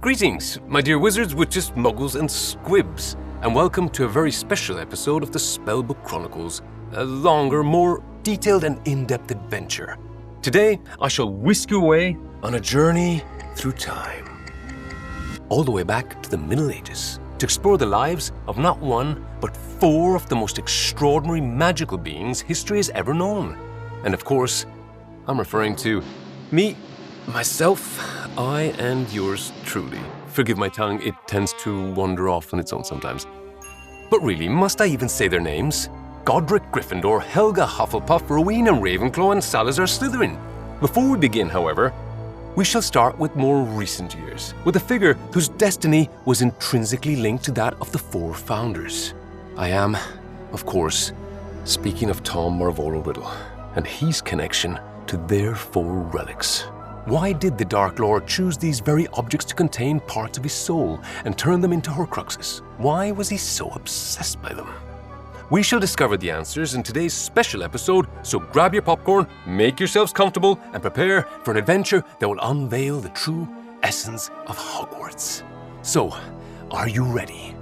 Greetings, my dear wizards, witches, muggles, and squibs, and welcome to a very special episode of the Spellbook Chronicles, a longer, more detailed and in-depth adventure. Today, I shall whisk you away on a journey through time, all the way back to the Middle Ages, to explore the lives of not one, but four of the most extraordinary magical beings history has ever known. And of course, I'm referring to me, myself, I, and yours truly. Forgive my tongue, it tends to wander off on its own sometimes. But really, must I even say their names? Godric Gryffindor, Helga Hufflepuff, Rowena Ravenclaw, and Salazar Slytherin. Before we begin, however, we shall start with more recent years, with a figure whose destiny was intrinsically linked to that of the four founders. I am, of course, speaking of Tom Marvolo Riddle, and his connection to their four relics. Why did the Dark Lord choose these very objects to contain parts of his soul and turn them into Horcruxes? Why was he so obsessed by them? We shall discover the answers in today's special episode, so grab your popcorn, make yourselves comfortable, and prepare for an adventure that will unveil the true essence of Hogwarts. So, are you ready?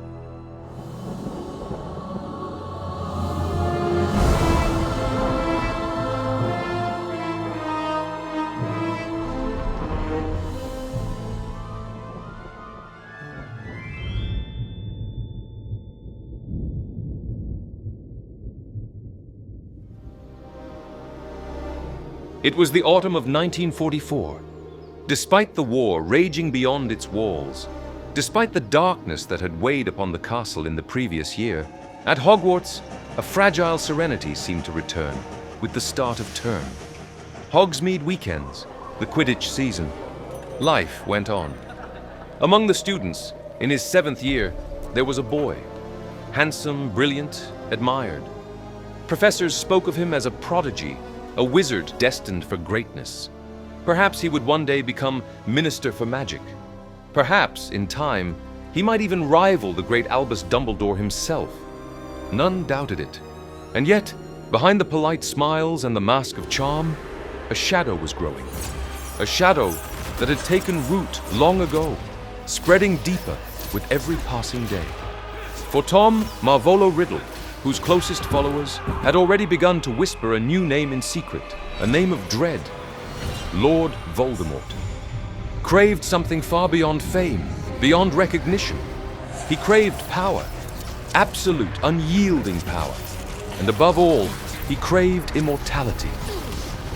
It was the autumn of 1944. Despite the war raging beyond its walls, despite the darkness that had weighed upon the castle in the previous year, at Hogwarts, a fragile serenity seemed to return with the start of term. Hogsmeade weekends, the Quidditch season. Life went on. Among the students, in his 7th year, there was a boy. Handsome, brilliant, admired. Professors spoke of him as a prodigy, a wizard destined for greatness. Perhaps he would one day become Minister for Magic. Perhaps, in time, he might even rival the great Albus Dumbledore himself. None doubted it. And yet, behind the polite smiles and the mask of charm, a shadow was growing. A shadow that had taken root long ago, spreading deeper with every passing day. For Tom Marvolo Riddle, whose closest followers had already begun to whisper a new name in secret, a name of dread, Lord Voldemort, craved something far beyond fame, beyond recognition. He craved power, absolute, unyielding power, and above all, he craved immortality.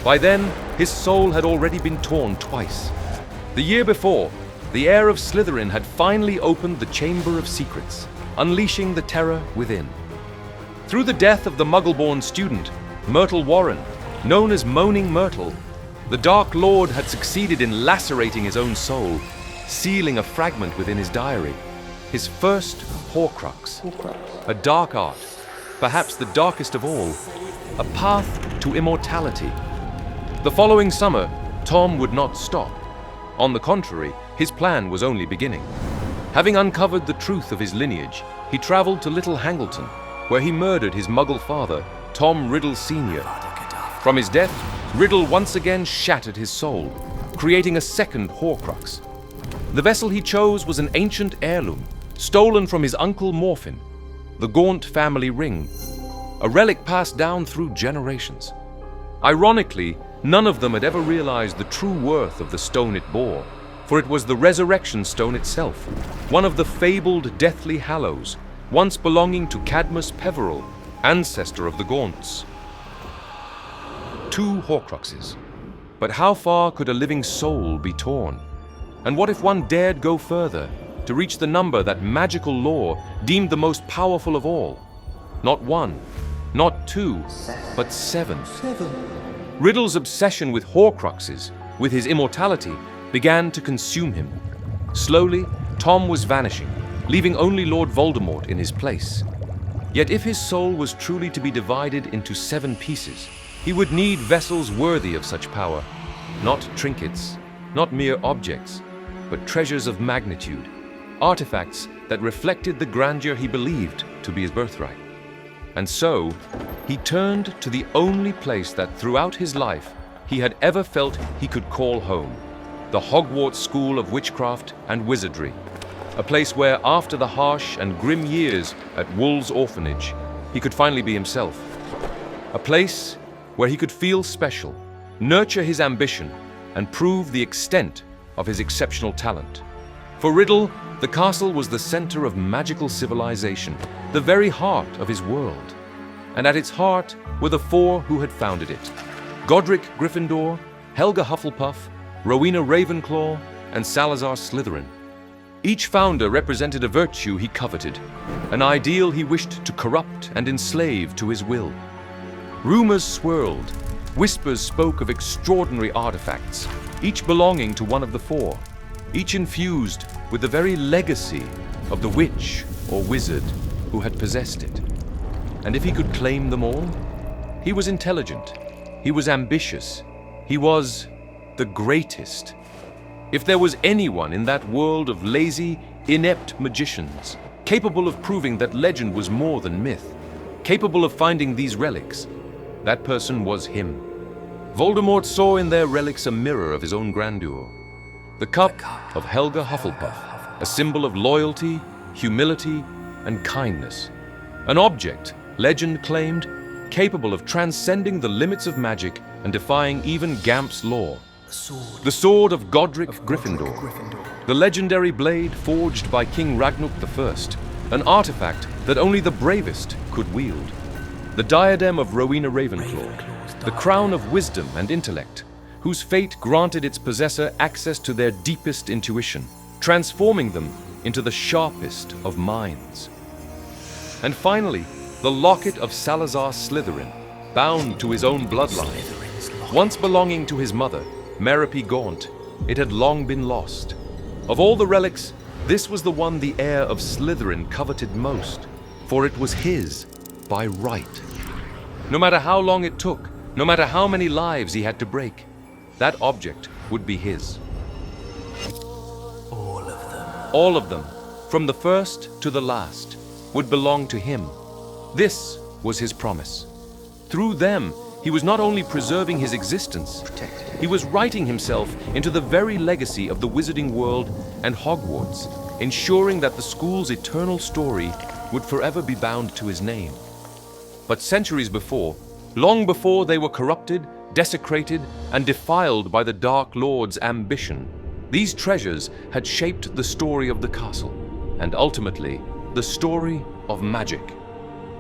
By then, his soul had already been torn twice. The year before, the heir of Slytherin had finally opened the Chamber of Secrets, unleashing the terror within. Through the death of the Muggle-born student, Myrtle Warren, known as Moaning Myrtle, the Dark Lord had succeeded in lacerating his own soul, sealing a fragment within his diary. His first Horcrux, a dark art, perhaps the darkest of all, a path to immortality. The following summer, Tom would not stop. On the contrary, his plan was only beginning. Having uncovered the truth of his lineage, he traveled to Little Hangleton, where he murdered his Muggle father, Tom Riddle Sr. From his death, Riddle once again shattered his soul, creating a second Horcrux. The vessel he chose was an ancient heirloom, stolen from his uncle Morphin, the Gaunt family ring, a relic passed down through generations. Ironically, none of them had ever realized the true worth of the stone it bore, for it was the Resurrection Stone itself, one of the fabled Deathly Hallows, once belonging to Cadmus Peverell, ancestor of the Gaunts. 2 Horcruxes. But how far could a living soul be torn? And what if one dared go further, to reach the number that magical lore deemed the most powerful of all? Not 1, not 2, but 7. Riddle's obsession with Horcruxes, with his immortality, began to consume him. Slowly, Tom was vanishing, leaving only Lord Voldemort in his place. Yet if his soul was truly to be divided into 7 pieces, he would need vessels worthy of such power. Not trinkets, not mere objects, but treasures of magnitude, artifacts that reflected the grandeur he believed to be his birthright. And so, he turned to the only place that throughout his life he had ever felt he could call home, the Hogwarts School of Witchcraft and Wizardry, a place where, after the harsh and grim years at Wool's Orphanage, he could finally be himself. A place where he could feel special, nurture his ambition, and prove the extent of his exceptional talent. For Riddle, the castle was the center of magical civilization, the very heart of his world. And at its heart were the four who had founded it: Godric Gryffindor, Helga Hufflepuff, Rowena Ravenclaw, and Salazar Slytherin. Each founder represented a virtue he coveted, an ideal he wished to corrupt and enslave to his will. Rumors swirled, whispers spoke of extraordinary artifacts, each belonging to one of the four, each infused with the very legacy of the witch or wizard who had possessed it. And if he could claim them all, he was intelligent, he was ambitious, he was the greatest. If there was anyone in that world of lazy, inept magicians, capable of proving that legend was more than myth, capable of finding these relics, that person was him. Voldemort saw in their relics a mirror of his own grandeur. The cup of Helga Hufflepuff, a symbol of loyalty, humility, and kindness. An object, legend claimed, capable of transcending the limits of magic and defying even Gamp's law. The sword of Godric Gryffindor, the legendary blade forged by King Ragnarok I, an artifact that only the bravest could wield. The diadem of Rowena Ravenclaw, the crown of wisdom and intellect, whose fate granted its possessor access to their deepest intuition, transforming them into the sharpest of minds. And finally, the locket of Salazar Slytherin, bound to his own bloodline. Once belonging to his mother, Merope Gaunt, it had long been lost. Of all the relics, this was the one the heir of Slytherin coveted most, for it was his by right. No matter how long it took, no matter how many lives he had to break, that object would be his. All of them, from the first to the last, would belong to him. This was his promise. Through them, he was not only preserving his existence, he was writing himself into the very legacy of the wizarding world and Hogwarts, ensuring that the school's eternal story would forever be bound to his name. But centuries before, long before they were corrupted, desecrated, and defiled by the Dark Lord's ambition, these treasures had shaped the story of the castle, and ultimately, the story of magic.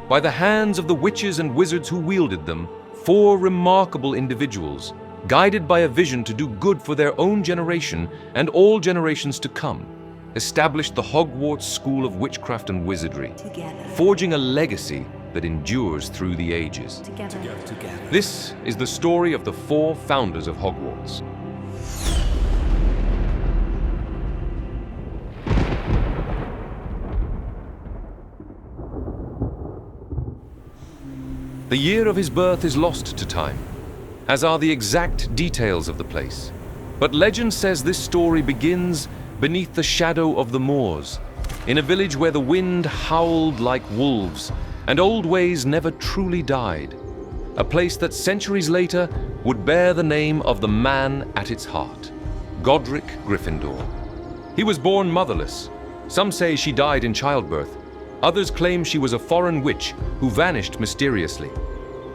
By the hands of the witches and wizards who wielded them, four remarkable individuals, guided by a vision to do good for their own generation and all generations to come, established the Hogwarts School of Witchcraft and Wizardry, forging a legacy that endures through the ages. Together. This is the story of the four founders of Hogwarts. The year of his birth is lost to time, as are the exact details of the place. But legend says this story begins beneath the shadow of the moors, in a village where the wind howled like wolves and old ways never truly died. A place that centuries later would bear the name of the man at its heart, Godric Gryffindor. He was born motherless. Some say she died in childbirth. Others claim she was a foreign witch who vanished mysteriously.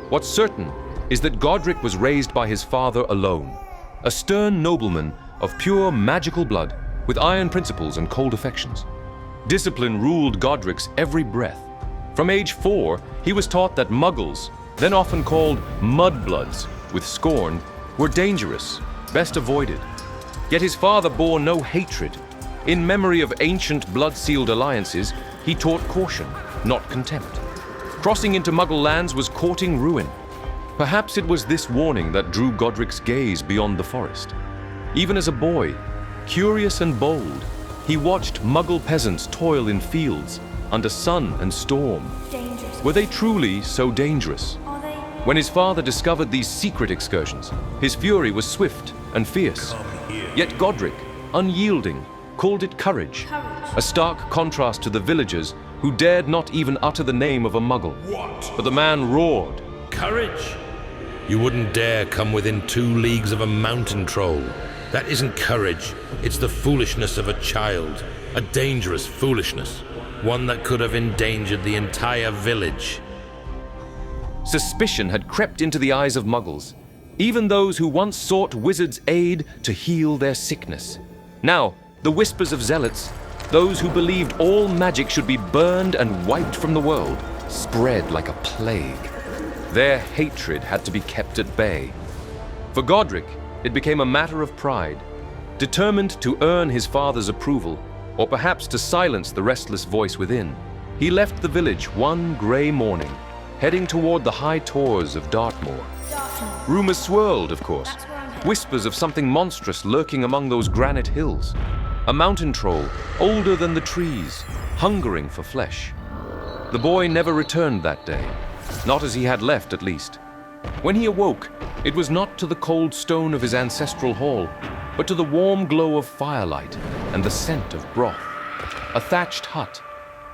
What's certain is that Godric was raised by his father alone, a stern nobleman of pure magical blood with iron principles and cold affections. Discipline ruled Godric's every breath. From age 4, he was taught that muggles, then often called mudbloods with scorn, were dangerous, best avoided. Yet his father bore no hatred. In memory of ancient blood-sealed alliances, he taught caution, not contempt. Crossing into Muggle lands was courting ruin. Perhaps it was this warning that drew Godric's gaze beyond the forest. Even as a boy, curious and bold, he watched Muggle peasants toil in fields under sun and storm. Dangerous. Were they truly so dangerous? Are they? When his father discovered these secret excursions, his fury was swift and fierce. Yet Godric, unyielding, called it courage, a stark contrast to the villagers who dared not even utter the name of a Muggle. What? But the man roared. Courage? You wouldn't dare come within 2 leagues of a mountain troll. That isn't courage. It's the foolishness of a child. A dangerous foolishness. One that could have endangered the entire village. Suspicion had crept into the eyes of Muggles, even those who once sought wizards' aid to heal their sickness. Now, the whispers of zealots, those who believed all magic should be burned and wiped from the world, spread like a plague. Their hatred had to be kept at bay. For Godric, it became a matter of pride. Determined to earn his father's approval, or perhaps to silence the restless voice within, he left the village one grey morning, heading toward the high tors of Dartmoor. Rumors swirled, of course. Whispers of something monstrous lurking among those granite hills. A mountain troll, older than the trees, hungering for flesh. The boy never returned that day. Not as he had left, at least. When he awoke, it was not to the cold stone of his ancestral hall, but to the warm glow of firelight and the scent of broth. A thatched hut,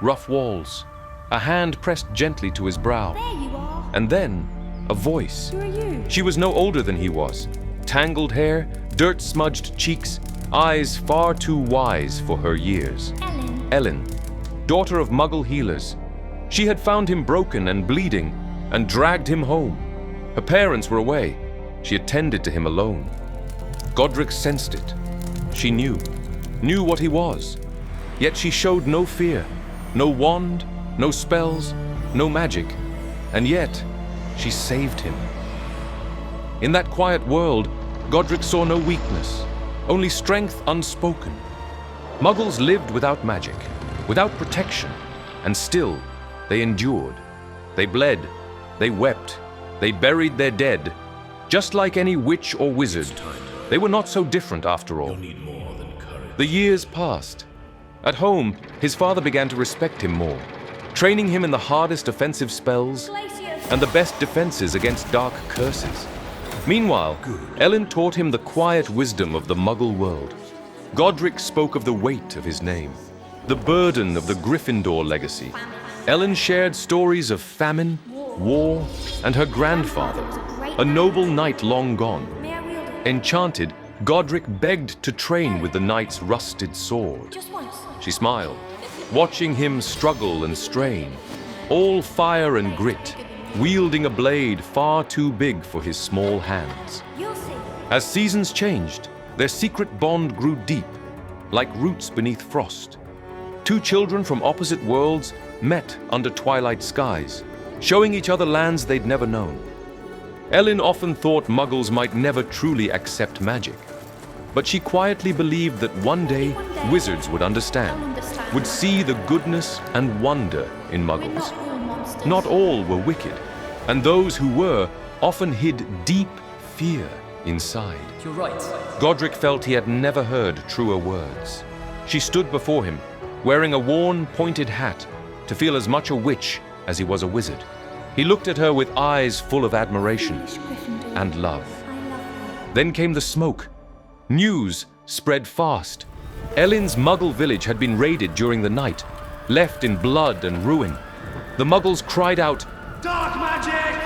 rough walls, a hand pressed gently to his brow. There you are. And then, a voice. Who are you? She was no older than he was. Tangled hair, dirt-smudged cheeks, eyes far too wise for her years. Ellen, daughter of Muggle healers. She had found him broken and bleeding and dragged him home. Her parents were away. She attended to him alone. Godric sensed it. She knew what he was. Yet she showed no fear, no wand, no spells, no magic. And yet, she saved him. In that quiet world, Godric saw no weakness, only strength unspoken. Muggles lived without magic, without protection, and still they endured. They bled, they wept, they buried their dead. Just like any witch or wizard, they were not so different after all. The years passed. At home, his father began to respect him more, training him in the hardest offensive spells and the best defenses against dark curses. Meanwhile, Ellen taught him the quiet wisdom of the Muggle world. Godric spoke of the weight of his name, the burden of the Gryffindor legacy. Ellen shared stories of famine, war, and her grandfather, a noble knight long gone. Enchanted, Godric begged to train with the knight's rusted sword. Just once. She smiled, watching him struggle and strain, all fire and grit, wielding a blade far too big for his small hands. You'll see. As seasons changed, their secret bond grew deep, like roots beneath frost. Two children from opposite worlds met under twilight skies, showing each other lands they'd never known. Ellen often thought Muggles might never truly accept magic, but she quietly believed that one day wizards would understand, would see the goodness and wonder in We're Muggles. not all monsters. Not all were wicked, and those who were often hid deep fear inside. You're right. Godric felt he had never heard truer words. She stood before him, wearing a worn, pointed hat, to feel as much a witch as he was a wizard. He looked at her with eyes full of admiration Foolish Gryffindor. and love. I love you. Then came the smoke. News spread fast. Ellen's Muggle village had been raided during the night, left in blood and ruin. The Muggles cried out, Dark magic!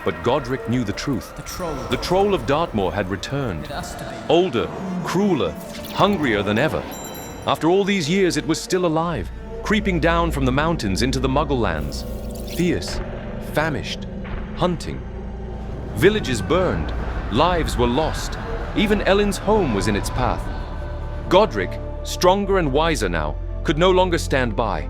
but Godric knew the truth. The troll. The troll of Dartmoor had returned, It has to be. older, crueler, hungrier than ever. After all these years, it was still alive, creeping down from the mountains into the Muggle lands, fierce, famished, hunting. Villages burned, lives were lost. Even Ellen's home was in its path. Godric, stronger and wiser now, could no longer stand by.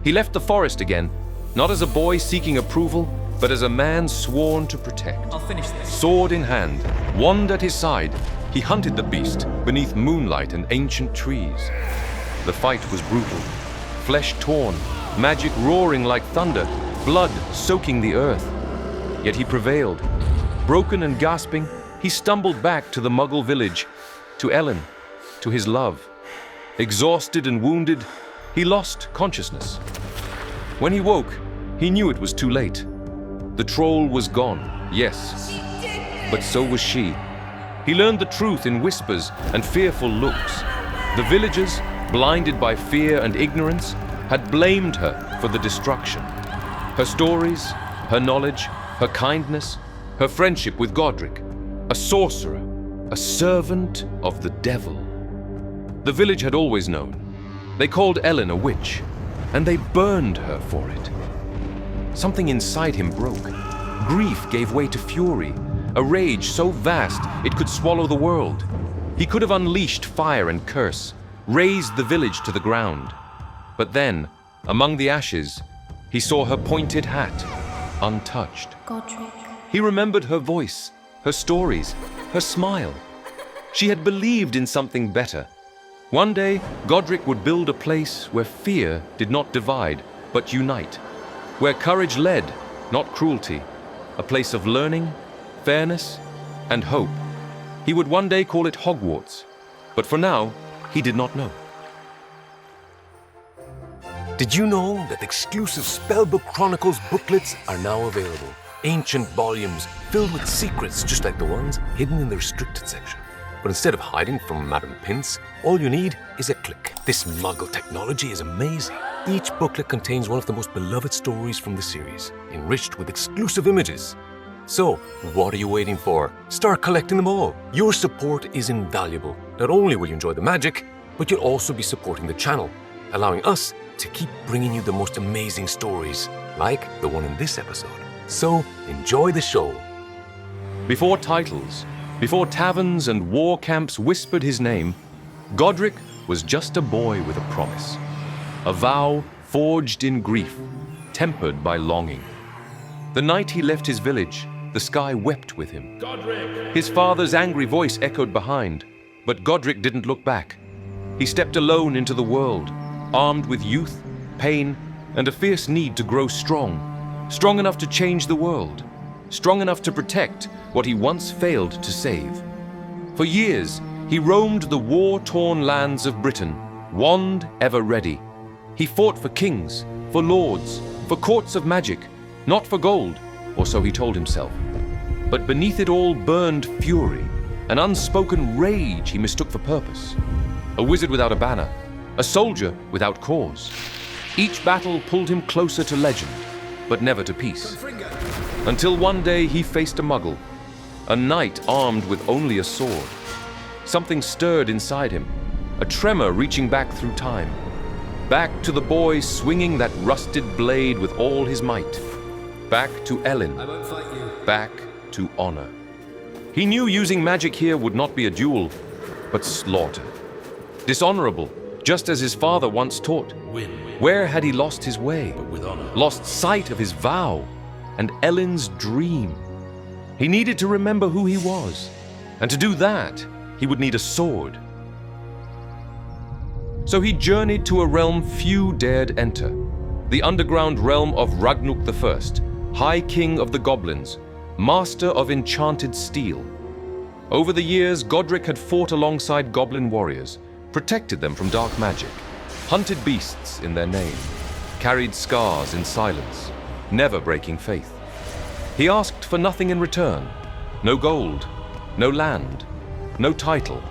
He left the forest again, not as a boy seeking approval, but as a man sworn to protect. I'll finish this. Sword in hand, wand at his side, he hunted the beast beneath moonlight and ancient trees. The fight was brutal. Flesh torn, magic roaring like thunder, blood soaking the earth. Yet he prevailed. Broken and gasping, he stumbled back to the Muggle village, to Ellen, to his love. Exhausted and wounded, he lost consciousness. When he woke, he knew it was too late. The troll was gone, yes, but so was she. He learned the truth in whispers and fearful looks. The villagers, blinded by fear and ignorance, had blamed her for the destruction. Her stories, her knowledge, her kindness, her friendship with Godric, a sorcerer, a servant of the devil. The village had always known. They called Ellen a witch, and they burned her for it. Something inside him broke. Grief gave way to fury, a rage so vast it could swallow the world. He could have unleashed fire and curse, razed the village to the ground. But then, among the ashes, he saw her pointed hat, untouched. Godric. He remembered her voice, her stories, her smile. She had believed in something better. One day, Godric would build a place where fear did not divide, but unite. Where courage led, not cruelty. A place of learning, fairness, and hope. He would one day call it Hogwarts, but for now, he did not know. Did you know that exclusive Spellbook Chronicles booklets are now available? Ancient volumes filled with secrets just like the ones hidden in the restricted section. But instead of hiding from Madame Pince, all you need is a click. This Muggle technology is amazing. Each booklet contains one of the most beloved stories from the series, enriched with exclusive images. So, what are you waiting for? Start collecting them all. Your support is invaluable. Not only will you enjoy the magic, but you'll also be supporting the channel, allowing us to keep bringing you the most amazing stories, like the one in this episode. So, enjoy the show. Before titles, before taverns and war camps whispered his name, Godric was just a boy with a promise. A vow forged in grief, tempered by longing. The night he left his village, the sky wept with him. Godric! His father's angry voice echoed behind, but Godric didn't look back. He stepped alone into the world, armed with youth, pain, and a fierce need to grow strong. Strong enough to change the world. Strong enough to protect what he once failed to save. For years, he roamed the war-torn lands of Britain, wand ever ready. He fought for kings, for lords, for courts of magic, not for gold, or so he told himself. But beneath it all burned fury, an unspoken rage he mistook for purpose. A wizard without a banner, a soldier without cause. Each battle pulled him closer to legend, but never to peace. Until one day he faced a muggle, a knight armed with only a sword. Something stirred inside him, a tremor reaching back through time. Back to the boy swinging that rusted blade with all his might. Back to Ellen. I won't fight you. Back to honor. He knew using magic here would not be a duel, but slaughter. Dishonorable, just as his father once taught. Win, Where had he lost his way? but with honor. Lost sight of his vow and Ellen's dream. He needed to remember who he was, and to do that, he would need a sword. So he journeyed to a realm few dared enter, the underground realm of Ragnuk I, High King of the Goblins, master of enchanted steel. Over the years, Godric had fought alongside goblin warriors, protected them from dark magic, hunted beasts in their name, carried scars in silence, never breaking faith. He asked for nothing in return. No gold, no land, no title.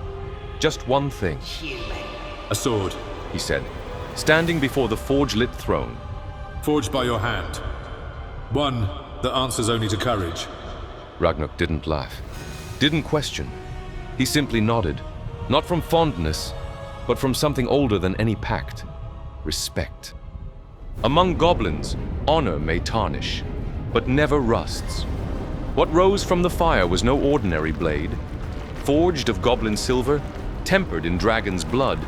Just one thing. A sword, He said, standing before the forge-lit throne. forged by your hand. One that answers only to courage. Ragnuk didn't laugh, didn't question. He simply nodded, not from fondness, but from something older than any pact. Respect. Among goblins, honor may tarnish, but never rusts. What rose from the fire was no ordinary blade. Forged of goblin silver, tempered in dragon's blood,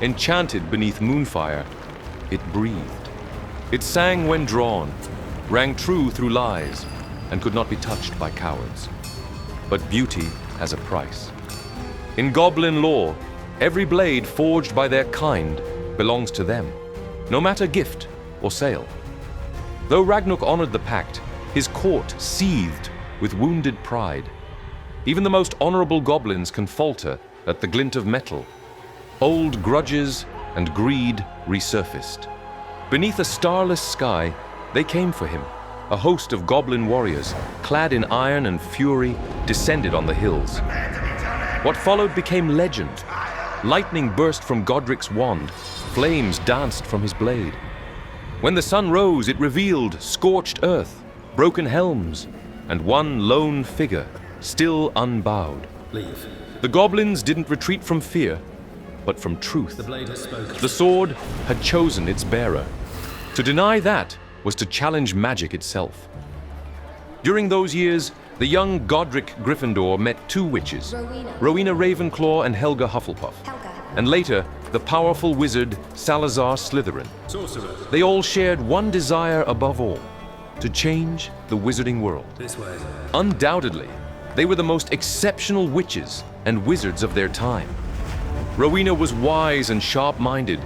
enchanted beneath moonfire, it breathed. It sang when drawn, rang true through lies, and could not be touched by cowards. But beauty has a price. In goblin lore, every blade forged by their kind belongs to them, no matter gift or sale. Though Ragnuk honored the pact, his court seethed with wounded pride. Even the most honorable goblins can falter at the glint of metal. Old grudges and greed resurfaced. Beneath a starless sky, they came for him. A host of goblin warriors, clad in iron and fury, descended on the hills. What followed became legend. Lightning burst from Godric's wand. Flames danced from his blade. When the sun rose, it revealed scorched earth, broken helms, and one lone figure, still unbowed. Leave. The goblins didn't retreat from fear, but from truth. The blade has spoken. The sword had chosen its bearer. To deny that was to challenge magic itself. During those years, the young Godric Gryffindor met two witches, Rowena Ravenclaw and Helga Hufflepuff, and later, the powerful wizard Salazar Slytherin. Sorcerer. They all shared one desire above all, to change the wizarding world. This way. Undoubtedly, they were the most exceptional witches and wizards of their time. Rowena was wise and sharp-minded,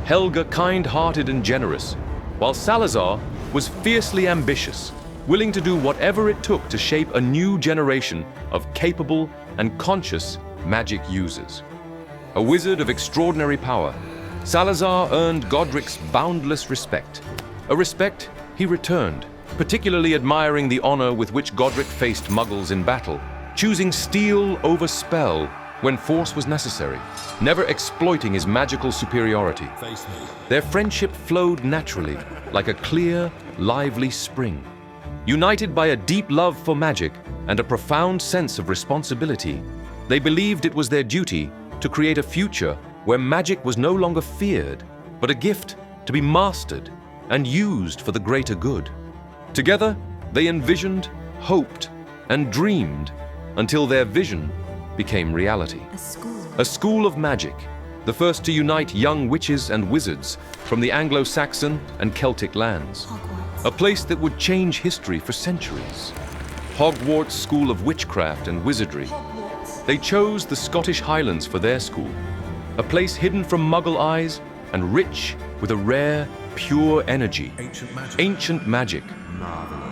Helga kind-hearted and generous, while Salazar was fiercely ambitious, willing to do whatever it took to shape a new generation of capable and conscious magic users. A wizard of extraordinary power, Salazar earned Godric's boundless respect, a respect he returned, particularly admiring the honor with which Godric faced Muggles in battle, choosing steel over spell when force was necessary, never exploiting his magical superiority. Face me. Their friendship flowed naturally, like a clear, lively spring. United by a deep love for magic and a profound sense of responsibility, they believed it was their duty to create a future where magic was no longer feared, but a gift to be mastered and used for the greater good. Together, they envisioned, hoped, and dreamed until their vision became reality. A school of magic, the first to unite young witches and wizards from the Anglo-Saxon and Celtic lands. A place that would change history for centuries. Hogwarts School of Witchcraft and Wizardry. They chose the Scottish Highlands for their school, a place hidden from Muggle eyes and rich with a rare, pure energy. Ancient magic.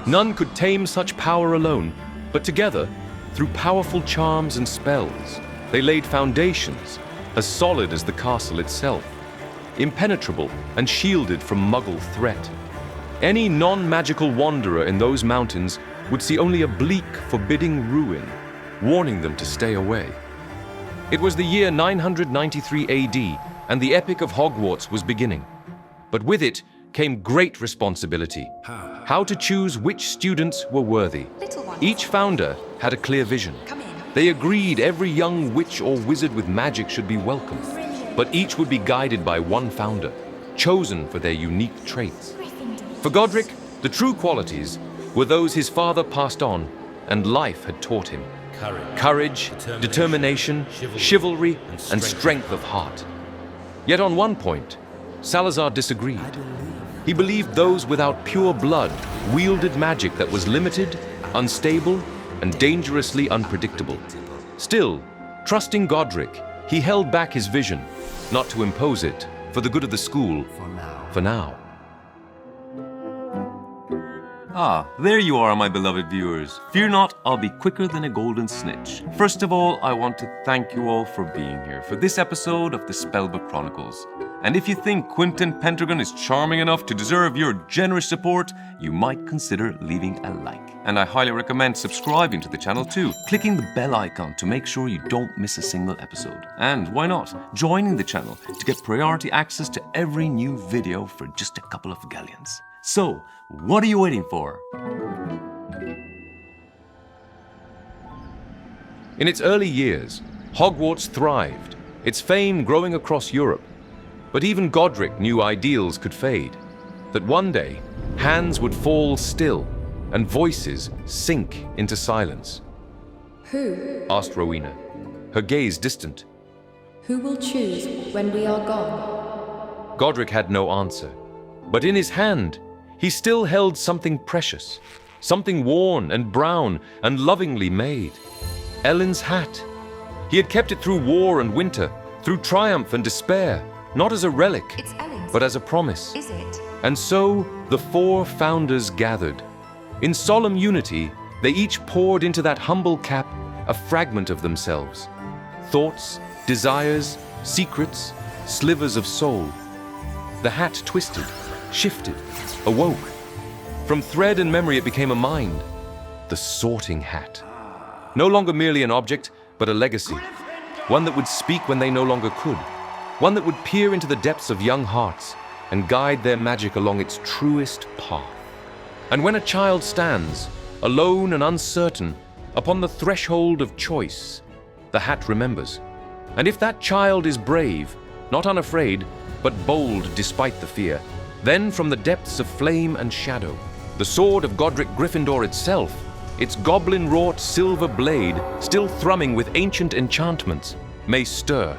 None could tame such power alone, but together, through powerful charms and spells, they laid foundations as solid as the castle itself, impenetrable and shielded from Muggle threat. Any non-magical wanderer in those mountains would see only a bleak, forbidding ruin, warning them to stay away. It was the year 993 AD, and the Epic of Hogwarts was beginning. But with it came great responsibility. How to choose which students were worthy. Each founder had a clear vision. They agreed every young witch or wizard with magic should be welcome, but each would be guided by one founder, chosen for their unique traits. For Godric, the true qualities were those his father passed on and life had taught him. Courage, determination, chivalry, and strength of heart. Yet on one point, Salazar disagreed. He believed those without pure blood wielded magic that was limited, unstable, and dangerously unpredictable. Still, trusting Godric, he held back his vision, not to impose it, for the good of the school, for now. Ah, there you are, my beloved viewers. Fear not, I'll be quicker than a golden snitch. First of all, I want to thank you all for being here for this episode of the Spellbook Chronicles. And if you think Quentin Pendragon is charming enough to deserve your generous support, you might consider leaving a like. And I highly recommend subscribing to the channel too, clicking the bell icon to make sure you don't miss a single episode. And why not, joining the channel to get priority access to every new video for just a couple of galleons. So, what are you waiting for? In its early years, Hogwarts thrived, its fame growing across Europe. But even Godric knew ideals could fade, that one day hands would fall still and voices sink into silence. Who? Asked Rowena, her gaze distant. Who will choose when we are gone? Godric had no answer, but in his hand, he still held something precious, something worn and brown and lovingly made. Ellen's hat. He had kept it through war and winter, through triumph and despair, not as a relic, It's Ellen's. but as a promise. Is it? And so the four founders gathered. In solemn unity, they each poured into that humble cap a fragment of themselves. Thoughts, desires, secrets, slivers of soul. The hat twisted, shifted, awoke. From thread and memory it became a mind. The Sorting Hat. No longer merely an object, but a legacy. One that would speak when they no longer could. One that would peer into the depths of young hearts and guide their magic along its truest path. And when a child stands, alone and uncertain, upon the threshold of choice, the hat remembers. And if that child is brave, not unafraid, but bold despite the fear, then from the depths of flame and shadow, the sword of Godric Gryffindor itself, its goblin-wrought silver blade, still thrumming with ancient enchantments, may stir,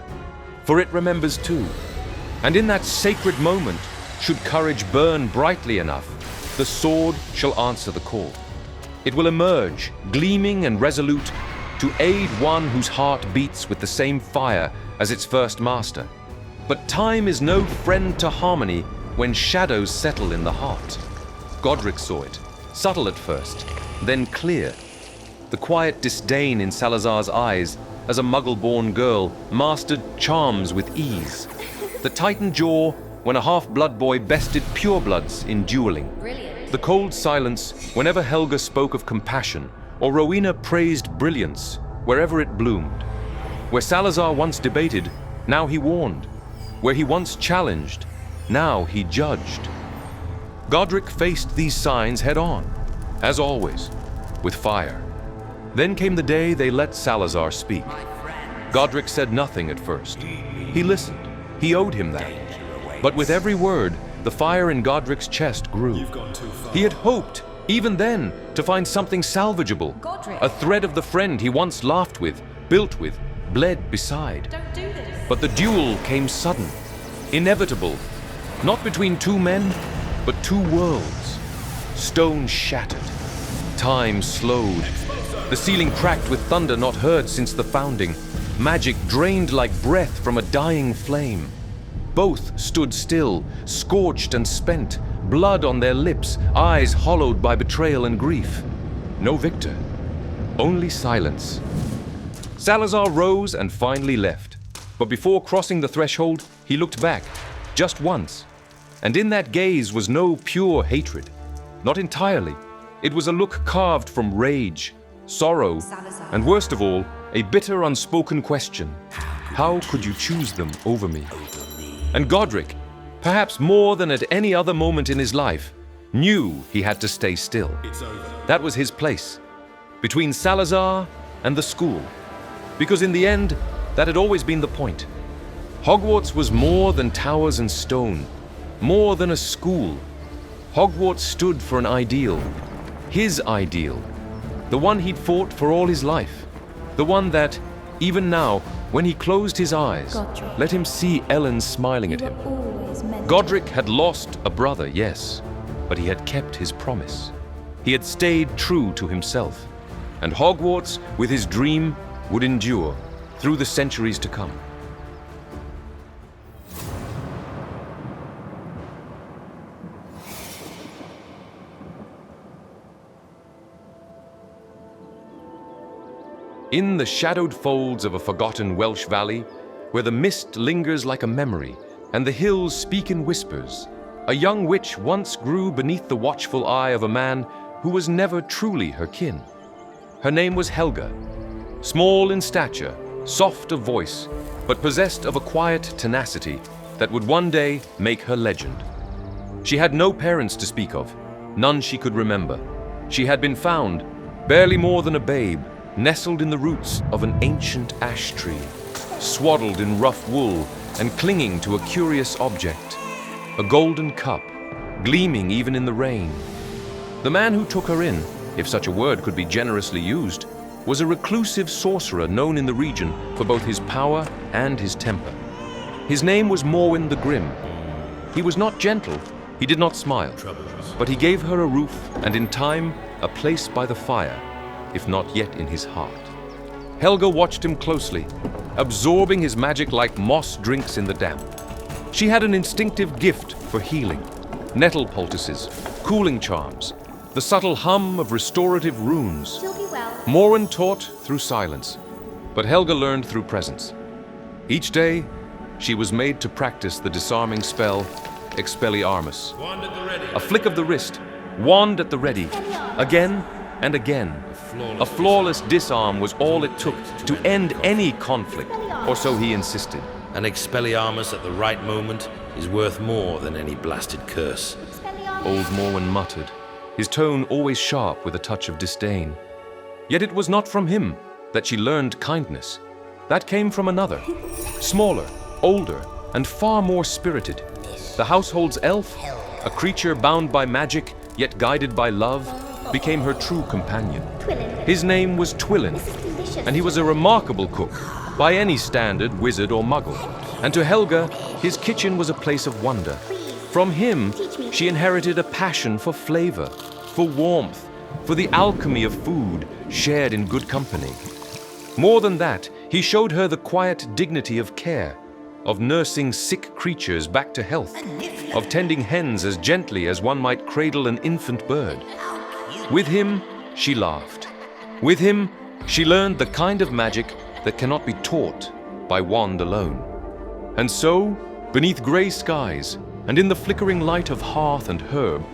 for it remembers too. And in that sacred moment, should courage burn brightly enough, the sword shall answer the call. It will emerge, gleaming and resolute, to aid one whose heart beats with the same fire as its first master. But time is no friend to harmony when shadows settle in the heart. Godric saw it, subtle at first, then clear. The quiet disdain in Salazar's eyes as a muggle-born girl mastered charms with ease. The tightened jaw when a half-blood boy bested purebloods in dueling. Brilliant. The cold silence whenever Helga spoke of compassion or Rowena praised brilliance wherever it bloomed. Where Salazar once debated, now he warned. Where he once challenged, now he judged. Godric faced these signs head-on, as always, with fire. Then came the day they let Salazar speak. Godric said nothing at first. He listened. He owed him that. But with every word, the fire in Godric's chest grew. You've gone too far. He had hoped, even then, to find something salvageable. Godric. A thread of the friend he once laughed with, built with, bled beside. Don't do this. But the duel came sudden, inevitable, not between two men, but two worlds. Stone shattered. Time slowed. The ceiling cracked with thunder not heard since the founding. Magic drained like breath from a dying flame. Both stood still, scorched and spent, blood on their lips, eyes hollowed by betrayal and grief. No victor, only silence. Salazar rose and finally left. But before crossing the threshold, he looked back, just once. And in that gaze was no pure hatred. Not entirely. It was a look carved from rage, sorrow, and worst of all, a bitter unspoken question. How could you choose them over me? And Godric, perhaps more than at any other moment in his life, knew he had to stay still. That was his place, between Salazar and the school. Because in the end, that had always been the point. Hogwarts was more than towers and stone, more than a school. Hogwarts stood for an ideal, his ideal, the one he'd fought for all his life, the one that, even now, when he closed his eyes, Godric. let him see Ellen smiling at You him. were always meant Godric had lost a brother, yes, but he had kept his promise. He had stayed true to himself, and Hogwarts, with his dream, would endure through the centuries to come. In the shadowed folds of a forgotten Welsh valley, where the mist lingers like a memory and the hills speak in whispers, a young witch once grew beneath the watchful eye of a man who was never truly her kin. Her name was Helga, small in stature, soft of voice, but possessed of a quiet tenacity that would one day make her legend. She had no parents to speak of, none she could remember. She had been found, barely more than a babe, nestled in the roots of an ancient ash tree, swaddled in rough wool and clinging to a curious object, a golden cup, gleaming even in the rain. The man who took her in, if such a word could be generously used, was a reclusive sorcerer known in the region for both his power and his temper. His name was Morwen the Grim. He was not gentle, he did not smile, but he gave her a roof and in time a place by the fire, if not yet in his heart. Helga watched him closely, absorbing his magic like moss drinks in the damp. She had an instinctive gift for healing, nettle poultices, cooling charms, the subtle hum of restorative runes. She'll be well. Morwen taught through silence, but Helga learned through presence. Each day, she was made to practice the disarming spell, Expelliarmus. Wand at the ready. A flick of the wrist, wand at the ready, again and again. A flawless disarm was all it took to end any conflict, or so he insisted. An Expelliarmus at the right moment is worth more than any blasted curse. Old Morwen muttered, his tone always sharp with a touch of disdain. Yet it was not from him that she learned kindness. that came from another, smaller, older, and far more spirited. The household's elf, a creature bound by magic yet guided by love, became her true companion. His name was Twillin, and he was a remarkable cook, by any standard, wizard or muggle. And to Helga, his kitchen was a place of wonder. From him, she inherited a passion for flavor, for warmth, for the alchemy of food shared in good company. More than that, he showed her the quiet dignity of care, of nursing sick creatures back to health, of tending hens as gently as one might cradle an infant bird. With him, she laughed. With him, she learned the kind of magic that cannot be taught by wand alone. And so, beneath grey skies, and in the flickering light of hearth and herb,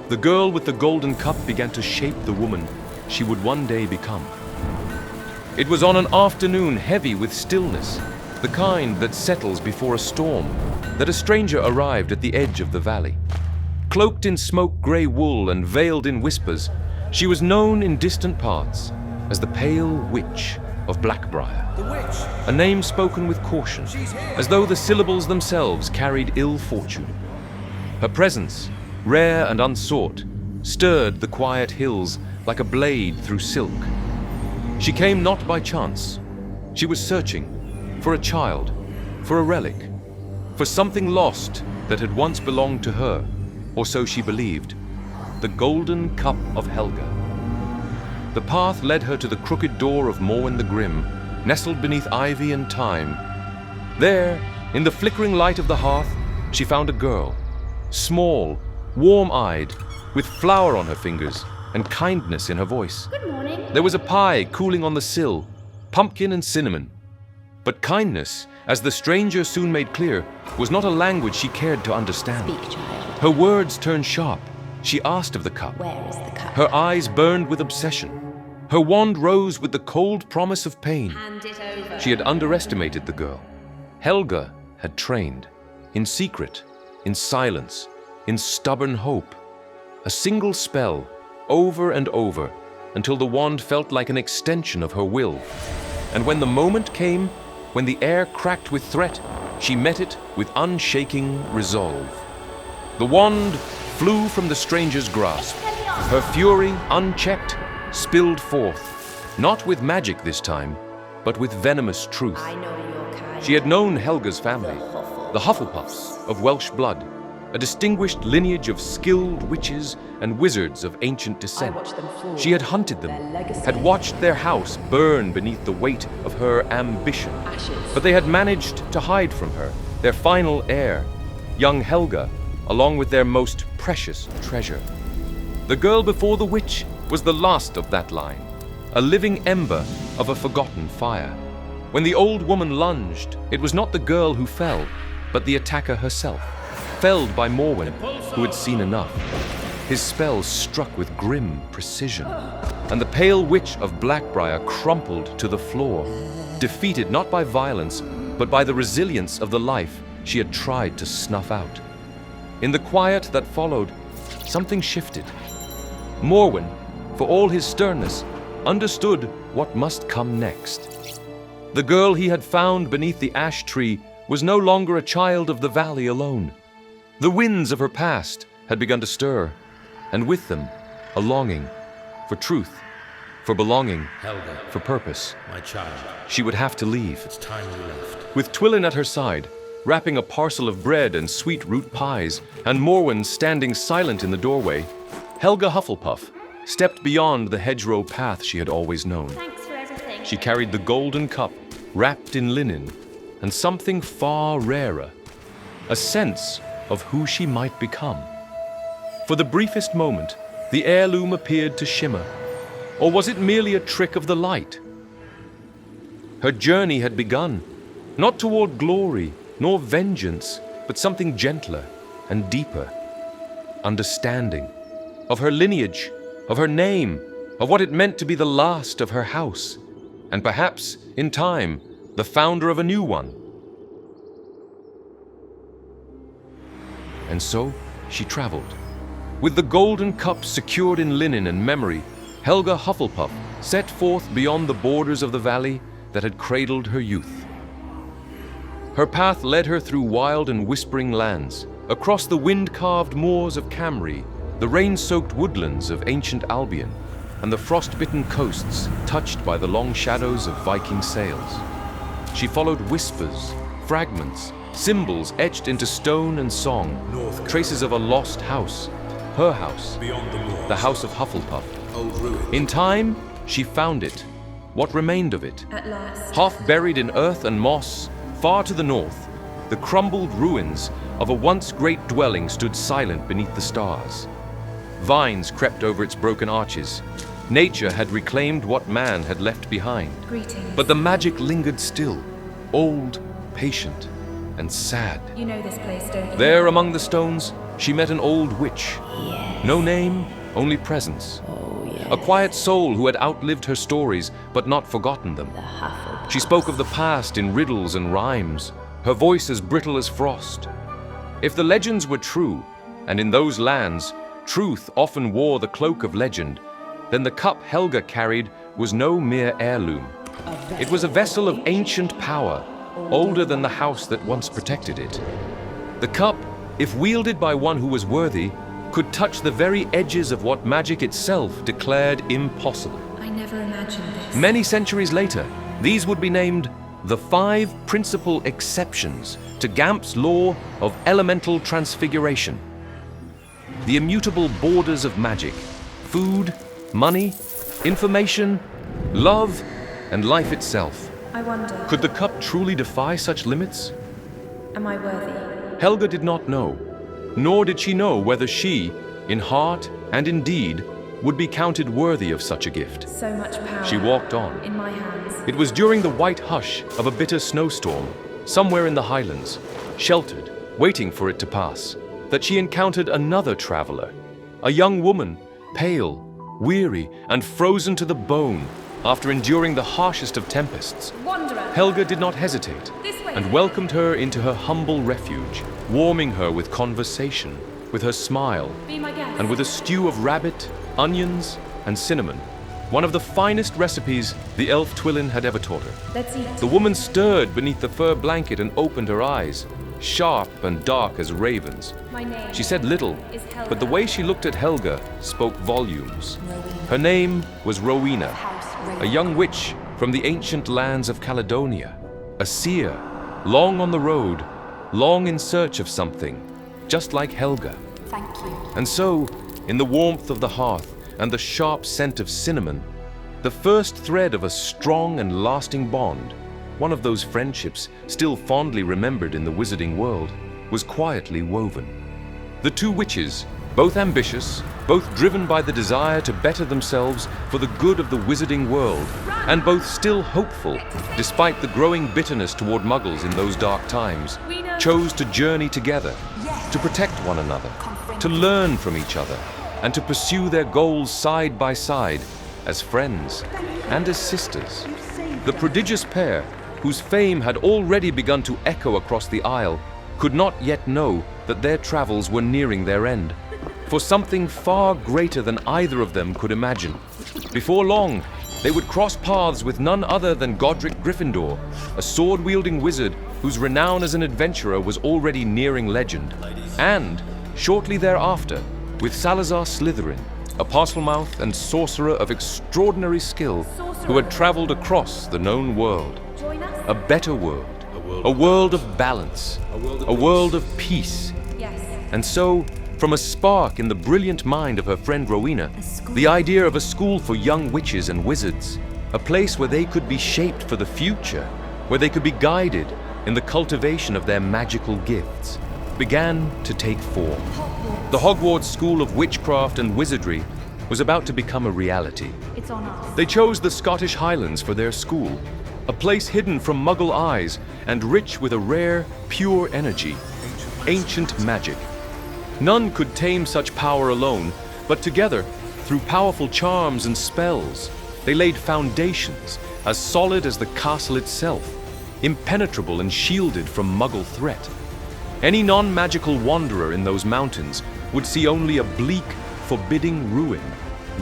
the girl with the golden cup began to shape the woman she would one day become. It was on an afternoon heavy with stillness, the kind that settles before a storm, that a stranger arrived at the edge of the valley. Cloaked in smoke-grey wool and veiled in whispers, she was known in distant parts as the Pale Witch of Blackbriar. The witch! A name spoken with caution, as though the syllables themselves carried ill fortune. Her presence, rare and unsought, stirred the quiet hills like a blade through silk. She came not by chance. She was searching for a child, for a relic, for something lost that had once belonged to her, or so she believed, the golden cup of Helga. The path led her to the crooked door of Morwen the Grim, nestled beneath ivy and thyme. There, in the flickering light of the hearth, she found a girl, small, warm-eyed, with flour on her fingers and kindness in her voice. Good morning. There was a pie cooling on the sill, pumpkin and cinnamon. But kindness, as the stranger soon made clear, was not a language she cared to understand. Speak, child. Her words turned sharp. She asked of the cup. Where is the cup? Her eyes burned with obsession. Her wand rose with the cold promise of pain. Hand it over. She had underestimated the girl. Helga had trained, in secret, in silence, in stubborn hope. A single spell, over and over, until the wand felt like an extension of her will. And when the moment came, when the air cracked with threat, she met it with unshaking resolve. The wand flew from the stranger's grasp. Her fury, unchecked, spilled forth, not with magic this time, but with venomous truth. I know your kind. She had known Helga's family, the Hufflepuffs of Welsh blood, a distinguished lineage of skilled witches and wizards of ancient descent. She had hunted them, had watched their house burn beneath the weight of her ambition. But they had managed to hide from her their final heir, young Helga, along with their most precious treasure. The girl before the witch was the last of that line, a living ember of a forgotten fire. When the old woman lunged, it was not the girl who fell, but the attacker herself, felled by Morwen, who had seen enough. His spell struck with grim precision, and the Pale Witch of Blackbriar crumpled to the floor, defeated not by violence, but by the resilience of the life she had tried to snuff out. In the quiet that followed, something shifted. Morwen, for all his sternness, understood what must come next. The girl he had found beneath the ash tree was no longer a child of the valley alone. The winds of her past had begun to stir, and with them, a longing for truth, for belonging, Helga, for purpose. my child, She would have to leave. it's time we left. With Twillin at her side, wrapping a parcel of bread and sweet root pies, and Morwen standing silent in the doorway, Helga Hufflepuff stepped beyond the hedgerow path she had always known. Thanks for everything. She carried the golden cup, wrapped in linen, and something far rarer, a sense of who she might become. For the briefest moment, the heirloom appeared to shimmer, or was it merely a trick of the light? Her journey had begun, not toward glory, nor vengeance, but something gentler and deeper. Understanding of her lineage, of her name, of what it meant to be the last of her house, and perhaps, in time, the founder of a new one. And so she traveled. With the golden cup secured in linen and memory, Helga Hufflepuff set forth beyond the borders of the valley that had cradled her youth. Her path led her through wild and whispering lands, across the wind-carved moors of Camry, the rain-soaked woodlands of ancient Albion, and the frost-bitten coasts touched by the long shadows of Viking sails. She followed whispers, fragments, symbols etched into stone and song, traces of a lost house, her house, the house of Hufflepuff. In time, she found it, what remained of it. At last. Half buried in earth and moss, far to the north, the crumbled ruins of a once great dwelling stood silent beneath the stars. Vines crept over its broken arches. Nature had reclaimed what man had left behind. Greetings. But the magic lingered still, old, patient, and sad. You know this place, don't you? There among the stones, she met an old witch. No name, only presence. A quiet soul who had outlived her stories, but not forgotten them. She spoke of the past in riddles and rhymes, her voice as brittle as frost. If the legends were true, and in those lands, truth often wore the cloak of legend, then the cup Helga carried was no mere heirloom. It was a vessel of ancient power, older than the house that once protected it. The cup, if wielded by one who was worthy, could touch the very edges of what magic itself declared impossible. I never imagined this. Many centuries later, these would be named the 5 principal exceptions to Gamp's law of elemental transfiguration. The immutable borders of magic: food, money, information, love, and life itself. I wonder, Could the cup truly defy such limits? am I worthy? Helga did not know, nor did she know whether she, in heart and in deed, would be counted worthy of such a gift. So much power. She walked on. In my hands. It was during the white hush of a bitter snowstorm, somewhere in the highlands, sheltered, waiting for it to pass, that she encountered another traveler, a young woman, pale, weary, and frozen to the bone after enduring the harshest of tempests. Wanderer! Helga did not hesitate This way. and welcomed her into her humble refuge, warming her with conversation, with her smile, Be my guest. and with a stew of rabbit, onions, and cinnamon, one of the finest recipes the elf Twillin had ever taught her. Let's eat. The woman stirred beneath the fur blanket and opened her eyes, sharp and dark as ravens. My name. She said little, is Helga. but the way she looked at Helga spoke volumes. Her name was Rowena, a young witch from the ancient lands of Caledonia, a seer, long on the road, long in search of something, just like Helga. Thank you. And so, in the warmth of the hearth and the sharp scent of cinnamon, the first thread of a strong and lasting bond, one of those friendships still fondly remembered in the wizarding world, was quietly woven. The two witches, both ambitious, both driven by the desire to better themselves for the good of the wizarding world, and both still hopeful, despite the growing bitterness toward muggles in those dark times, chose to journey together, to protect one another, to learn from each other, and to pursue their goals side by side, as friends and as sisters. The prodigious pair, whose fame had already begun to echo across the Isle, could not yet know that their travels were nearing their end, for something far greater than either of them could imagine. Before long, they would cross paths with none other than Godric Gryffindor, a sword-wielding wizard whose renown as an adventurer was already nearing legend, and, shortly thereafter, with Salazar Slytherin, a Parselmouth and sorcerer of extraordinary skill who had traveled across the known world. Join us? A better world, a world of balance, a world of peace. Yes. And so, from a spark in the brilliant mind of her friend Rowena, the idea of a school for young witches and wizards, a place where they could be shaped for the future, where they could be guided in the cultivation of their magical gifts, began to take form. The Hogwarts School of Witchcraft and Wizardry was about to become a reality. It's on us. They chose the Scottish Highlands for their school, a place hidden from Muggle eyes and rich with a rare, pure energy, ancient magic. None could tame such power alone, but together, through powerful charms and spells, they laid foundations as solid as the castle itself, impenetrable and shielded from Muggle threat. Any non-magical wanderer in those mountains would see only a bleak, forbidding ruin,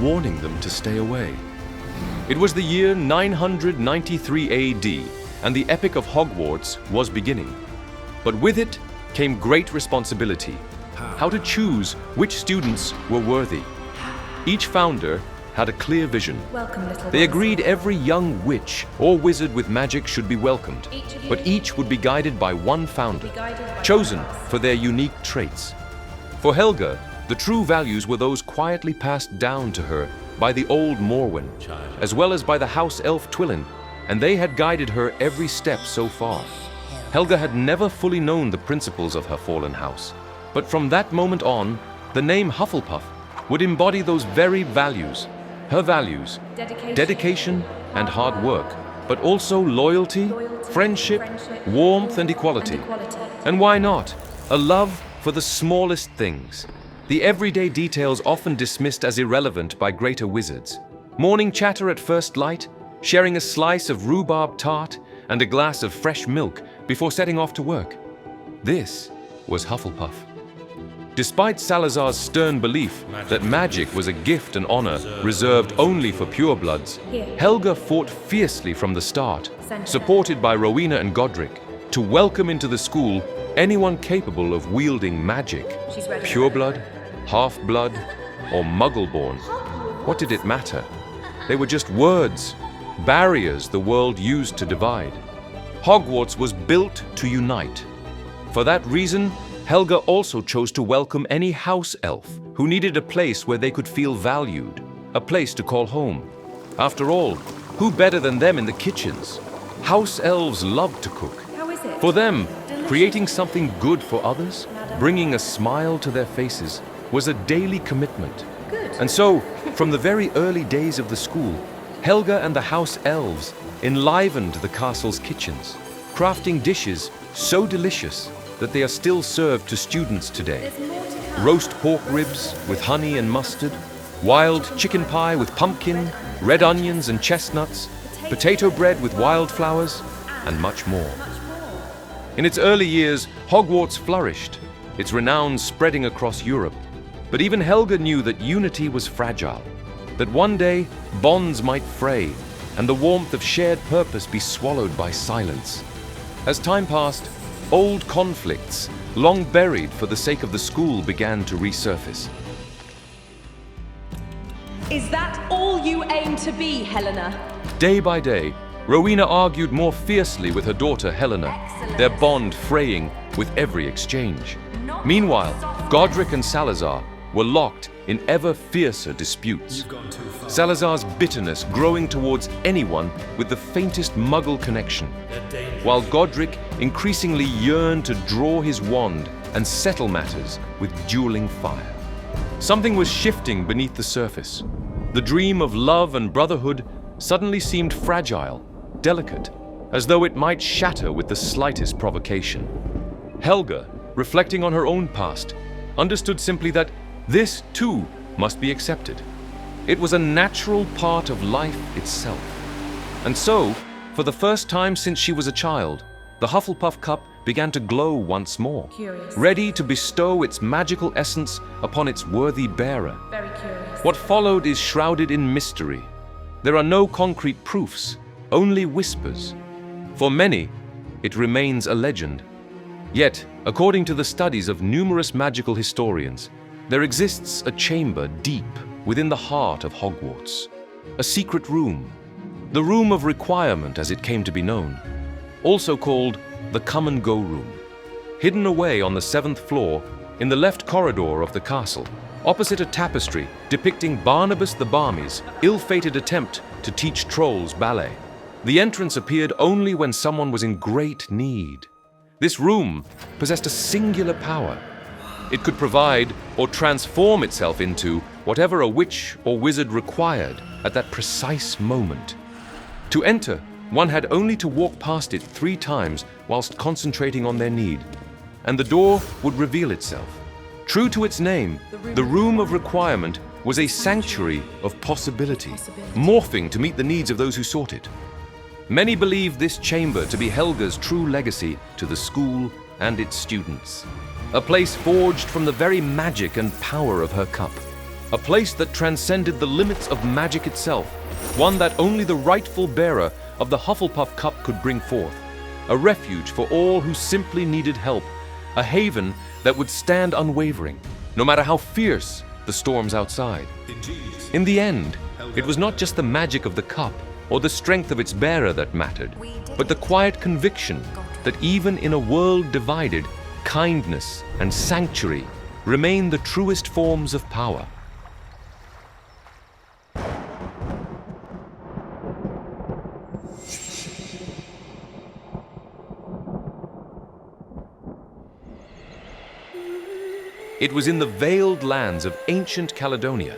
warning them to stay away. It was the year 993 AD, and the Epic of Hogwarts was beginning. But with it came great responsibility: how to choose which students were worthy. Each founder had a clear vision. Welcome, little They ones. agreed every young witch or wizard with magic should be welcomed, but each would be guided by one founder, chosen for their unique traits. For Helga, the true values were those quietly passed down to her by the old Morwen, as well as by the house elf Twilin, and they had guided her every step so far. Helga had never fully known the principles of her fallen house, but from that moment on, the name Hufflepuff would embody those very values. Her values: dedication and hard work, but also loyalty, friendship, warmth, and equality. And why not? A love for the smallest things. The everyday details often dismissed as irrelevant by greater wizards. Morning chatter at first light, sharing a slice of rhubarb tart and a glass of fresh milk before setting off to work. This was Hufflepuff. Despite Salazar's stern belief that magic was a gift and honor reserved only for purebloods, Helga fought fiercely from the start, supported by Rowena and Godric, to welcome into the school anyone capable of wielding magic. Pureblood, half-blood, or muggle-born. What did it matter? They were just words, barriers the world used to divide. Hogwarts was built to unite. For that reason, Helga also chose to welcome any house elf who needed a place where they could feel valued, a place to call home. After all, who better than them in the kitchens? House elves loved to cook. How is it? For them, creating something good for others, bringing a smile to their faces, was a daily commitment. And so, from the very early days of the school, Helga and the house elves enlivened the castle's kitchens, crafting dishes so delicious that they are still served to students today. Roast pork ribs with honey and mustard, wild chicken pie with pumpkin, red onions and chestnuts, potato bread with wildflowers, and much more. In its early years, Hogwarts flourished, its renown spreading across Europe. But even Helga knew that unity was fragile, that one day bonds might fray, and the warmth of shared purpose be swallowed by silence. As time passed, old conflicts, long buried for the sake of the school, began to resurface. Is that all you aim to be, Helena? Day by day, Rowena argued more fiercely with her daughter Helena, their bond fraying with every exchange. Meanwhile, Godric and Salazar were locked in ever fiercer disputes. Salazar's bitterness growing towards anyone with the faintest muggle connection, while Godric increasingly yearned to draw his wand and settle matters with dueling fire. Something was shifting beneath the surface. The dream of love and brotherhood suddenly seemed fragile, delicate, as though it might shatter with the slightest provocation. Helga, reflecting on her own past, understood simply that this, too, must be accepted. It was a natural part of life itself. And so, for the first time since she was a child, the Hufflepuff cup began to glow once more, ready to bestow its magical essence upon its worthy bearer. Very curious. What followed is shrouded in mystery. There are no concrete proofs, only whispers. For many, it remains a legend. Yet, according to the studies of numerous magical historians, there exists a chamber deep within the heart of Hogwarts, a secret room, the Room of Requirement as it came to be known, also called the Come and Go Room, hidden away on the 7th floor in the left corridor of the castle, opposite a tapestry depicting Barnabas the Barmy's ill-fated attempt to teach trolls ballet. The entrance appeared only when someone was in great need. This room possessed a singular power. It could provide or transform itself into whatever a witch or wizard required at that precise moment. To enter, one had only to walk past it 3 times whilst concentrating on their need, and the door would reveal itself. True to its name, the Room of Requirement was a sanctuary of possibility, morphing to meet the needs of those who sought it. Many believe this chamber to be Helga's true legacy to the school and its students. A place forged from the very magic and power of her cup. A place that transcended the limits of magic itself, one that only the rightful bearer of the Hufflepuff Cup could bring forth, a refuge for all who simply needed help, a haven that would stand unwavering, no matter how fierce the storms outside. In the end, it was not just the magic of the cup or the strength of its bearer that mattered, but the quiet conviction that even in a world divided, kindness and sanctuary remain the truest forms of power. It was in the veiled lands of ancient Caledonia,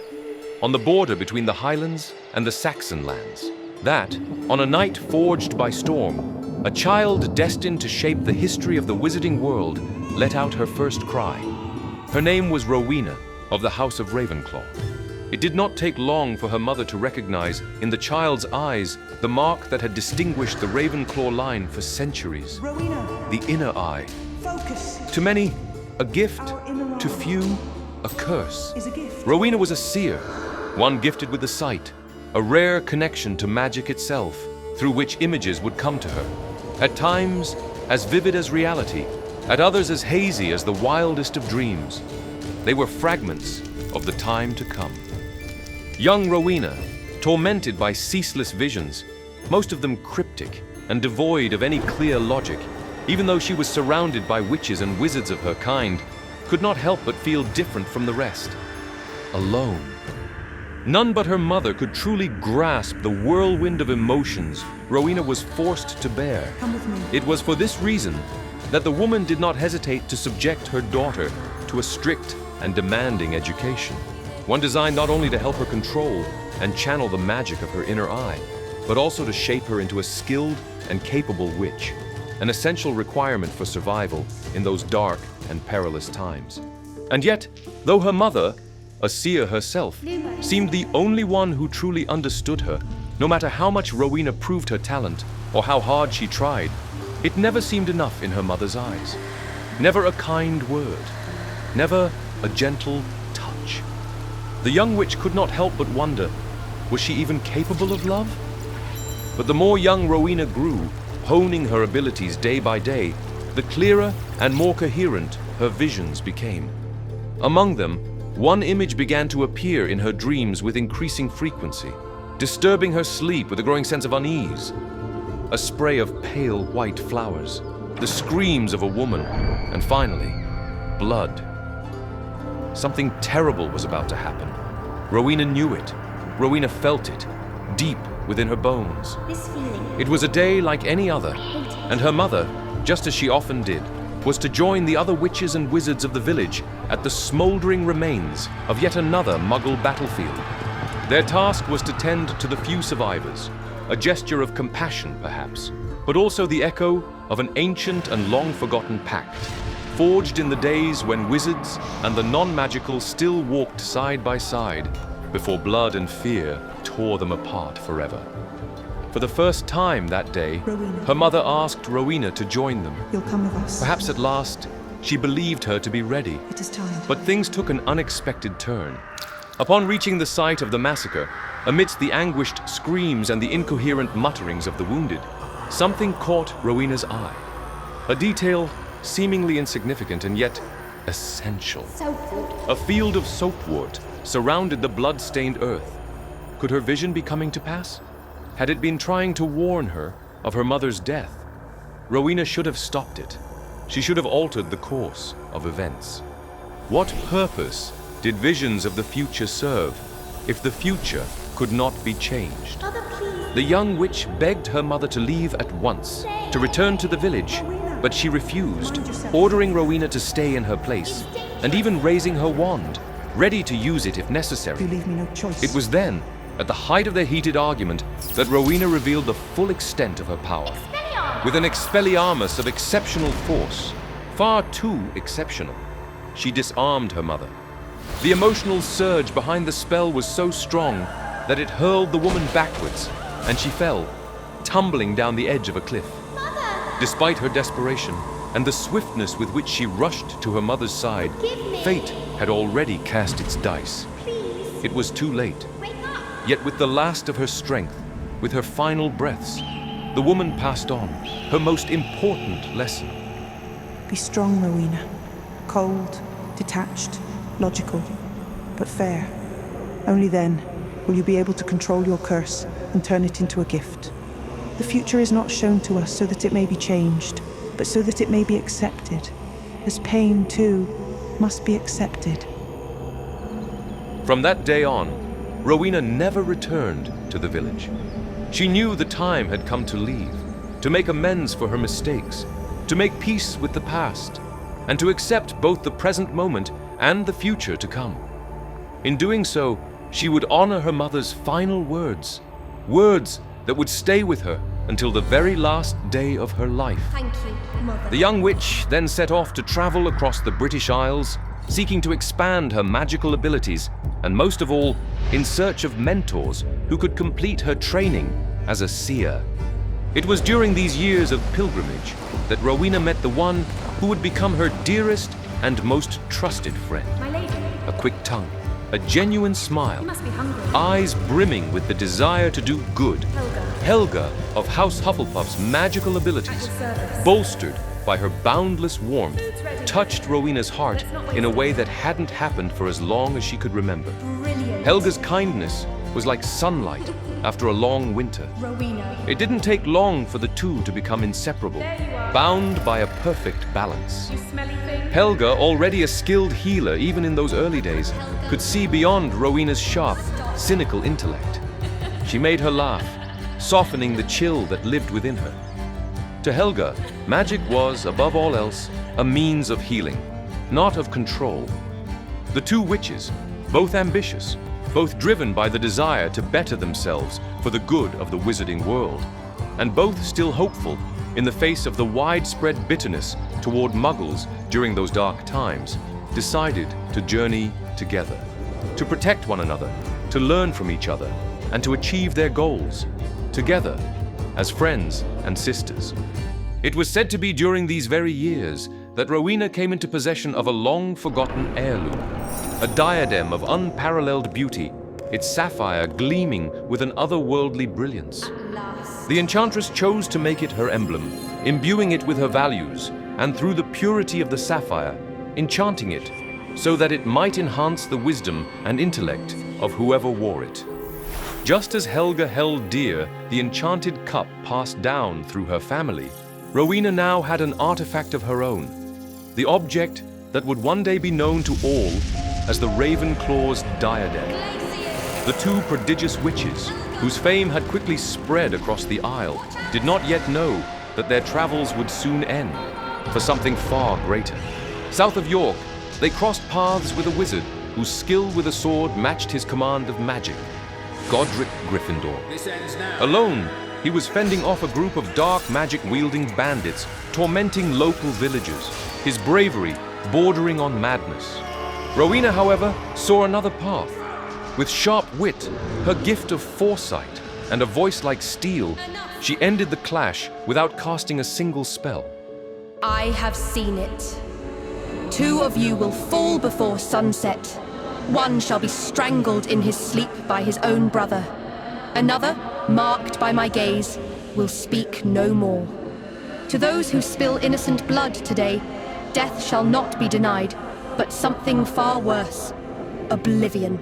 on the border between the Highlands and the Saxon lands, that, on a night forged by storm, a child destined to shape the history of the wizarding world let out her first cry. Her name was Rowena, of the House of Ravenclaw. It did not take long for her mother to recognize in the child's eyes the mark that had distinguished the Ravenclaw line for centuries. Rowena, The inner eye. focus. To many, a gift. Our inner eye To few, a curse. is a gift. Rowena was a seer, one gifted with the sight, a rare connection to magic itself, through which images would come to her. At times, as vivid as reality, at others as hazy as the wildest of dreams. They were fragments of the time to come. Young Rowena, tormented by ceaseless visions, most of them cryptic and devoid of any clear logic, even though she was surrounded by witches and wizards of her kind, could not help but feel different from the rest. Alone. None but her mother could truly grasp the whirlwind of emotions Rowena was forced to bear. Come with me. It was for this reason that the woman did not hesitate to subject her daughter to a strict and demanding education, one designed not only to help her control and channel the magic of her inner eye, but also to shape her into a skilled and capable witch, an essential requirement for survival in those dark and perilous times. And yet, though her mother, a seer herself, seemed the only one who truly understood her, no matter how much Rowena proved her talent or how hard she tried, it never seemed enough in her mother's eyes. Never a kind word, never a gentle touch. The young witch could not help but wonder, was she even capable of love? But the more young Rowena grew, honing her abilities day by day, the clearer and more coherent her visions became. Among them, one image began to appear in her dreams with increasing frequency, disturbing her sleep with a growing sense of unease. A spray of pale white flowers, the screams of a woman, and finally, blood. Something terrible was about to happen. Rowena knew it. Rowena felt it, deep within her bones. It was a day like any other, and her mother, just as she often did, was to join the other witches and wizards of the village at the smoldering remains of yet another Muggle battlefield. Their task was to tend to the few survivors, a gesture of compassion perhaps, but also the echo of an ancient and long-forgotten pact, forged in the days when wizards and the non-magical still walked side by side before blood and fear tore them apart forever. For the first time that day, Rowena. her mother asked Rowena to join them. You'll come with us. Perhaps at last, she believed her to be ready. It is time. But things took an unexpected turn. Upon reaching the site of the massacre, amidst the anguished screams and the incoherent mutterings of the wounded, something caught Rowena's eye. A detail seemingly insignificant and yet essential. A field of soapwort surrounded the blood-stained earth. Could her vision be coming to pass? Had it been trying to warn her of her mother's death? Rowena should have stopped it. She should have altered the course of events. What purpose did visions of the future serve if the future could not be changed? The young witch begged her mother to leave at once, to return to the village, but she refused, ordering Rowena to stay in her place, and even raising her wand, ready to use it if necessary. You leave me no choice. It was then, at the height of their heated argument, that Rowena revealed the full extent of her power. With an Expelliarmus of exceptional force, far too exceptional, she disarmed her mother. The emotional surge behind the spell was so strong that it hurled the woman backwards, and she fell, tumbling down the edge of a cliff. Despite her desperation and the swiftness with which she rushed to her mother's side, fate had already cast its dice. It was too late. Yet with the last of her strength, with her final breaths, the woman passed on her most important lesson. Be strong, Rowena. Cold, detached, logical, but fair. Only then will you be able to control your curse and turn it into a gift. The future is not shown to us so that it may be changed, but so that it may be accepted. As pain, too, must be accepted. From that day on, Rowena never returned to the village. She knew the time had come to leave, to make amends for her mistakes, to make peace with the past, and to accept both the present moment and the future to come. In doing so, she would honor her mother's final words, words that would stay with her until the very last day of her life. Thank you, Mother. The young witch then set off to travel across the British Isles, seeking to expand her magical abilities, and most of all, in search of mentors who could complete her training as a seer. It was during these years of pilgrimage that Rowena met the one who would become her dearest and most trusted friend. My lady, A quick tongue, a genuine smile, you must be hungry. eyes brimming with the desire to do good. Helga, Helga of House Hufflepuff's magical abilities, service. bolstered by her boundless warmth, ready. touched Rowena's heart Let's not waste in a way time. that hadn't happened for as long as she could remember. Brilliant. Helga's kindness was like sunlight after a long winter. Rowena. It didn't take long for the two to become inseparable, There you are. bound by a perfect balance. You smelly thing. Helga, already a skilled healer even in those early days, could see beyond Rowena's sharp, cynical intellect. She made her laugh, softening the chill that lived within her. To Helga, magic was, above all else, a means of healing, not of control. The two witches, both ambitious, both driven by the desire to better themselves for the good of the wizarding world, and both still hopeful in the face of the widespread bitterness toward Muggles during those dark times, decided to journey together, to protect one another, to learn from each other, and to achieve their goals, together, as friends and sisters. It was said to be during these very years that Rowena came into possession of a long-forgotten heirloom, a diadem of unparalleled beauty, its sapphire gleaming with an otherworldly brilliance. The enchantress chose to make it her emblem, imbuing it with her values, and through the purity of the sapphire, enchanting it, so that it might enhance the wisdom and intellect of whoever wore it. Just as Helga held dear the enchanted cup passed down through her family, Rowena now had an artifact of her own, the object that would one day be known to all as the Ravenclaw's diadem. The two prodigious witches, whose fame had quickly spread across the Isle, did not yet know that their travels would soon end for something far greater. South of York, they crossed paths with a wizard whose skill with a sword matched his command of magic, Godric Gryffindor. Alone, he was fending off a group of dark magic-wielding bandits, tormenting local villagers, his bravery bordering on madness. Rowena, however, saw another path. With sharp wit, her gift of foresight, and a voice like steel, she ended the clash without casting a single spell. I have seen it. Two of you will fall before sunset. One shall be strangled in his sleep by his own brother. Another, marked by my gaze, will speak no more. To those who spill innocent blood today, death shall not be denied, but something far worse, oblivion.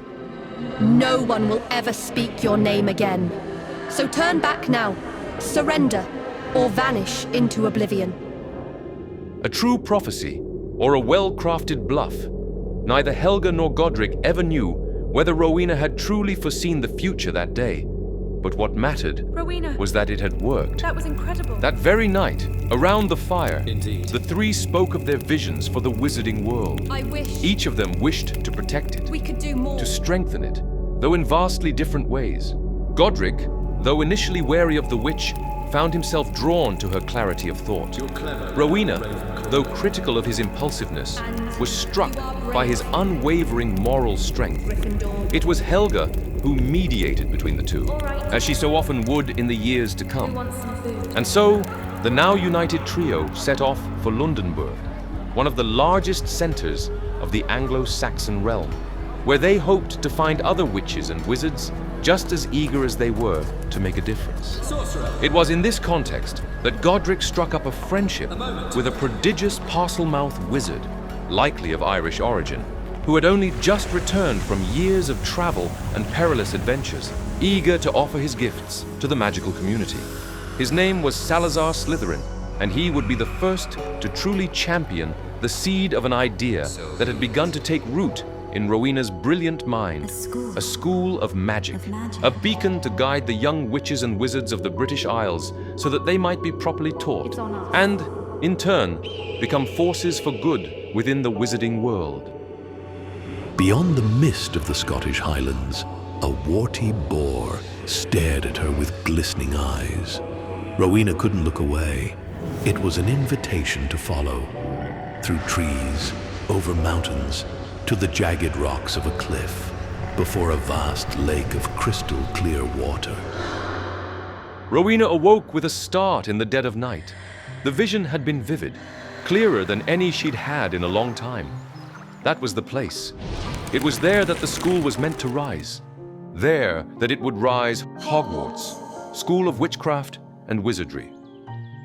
No one will ever speak your name again. So turn back now, surrender, or vanish into oblivion. A true prophecy, or a well-crafted bluff. Neither Helga nor Godric ever knew whether Rowena had truly foreseen the future that day. But what mattered Rowena, was that it had worked. that was incredible. That very night, around the fire, Indeed. the three spoke of their visions for the wizarding world. I wish Each of them wished to protect it, we could do more. to strengthen it, though in vastly different ways. Godric, though initially wary of the witch, found himself drawn to her clarity of thought. Rowena, though critical of his impulsiveness, was struck by his unwavering moral strength. It was Helga who mediated between the two, as she so often would in the years to come. Want some food? And so, the now united trio set off for Lundenburg, one of the largest centers of the Anglo-Saxon realm, where they hoped to find other witches and wizards just as eager as they were to make a difference. It was in this context that Godric struck up a friendship with a prodigious parcel-mouth wizard, likely of Irish origin, who had only just returned from years of travel and perilous adventures, eager to offer his gifts to the magical community. His name was Salazar Slytherin, and he would be the first to truly champion the seed of an idea that had begun to take root in Rowena's brilliant mind, a school of magic, a beacon to guide the young witches and wizards of the British Isles so that they might be properly taught, and, in turn, become forces for good within the wizarding world. Beyond the mist of the Scottish Highlands, a warty boar stared at her with glistening eyes. Rowena couldn't look away. It was an invitation to follow, through trees, over mountains, to the jagged rocks of a cliff, before a vast lake of crystal clear water. Rowena awoke with a start in the dead of night. The vision had been vivid, clearer than any she'd had in a long time. That was the place. It was there that the school was meant to rise. There that it would rise Hogwarts, School of Witchcraft and Wizardry.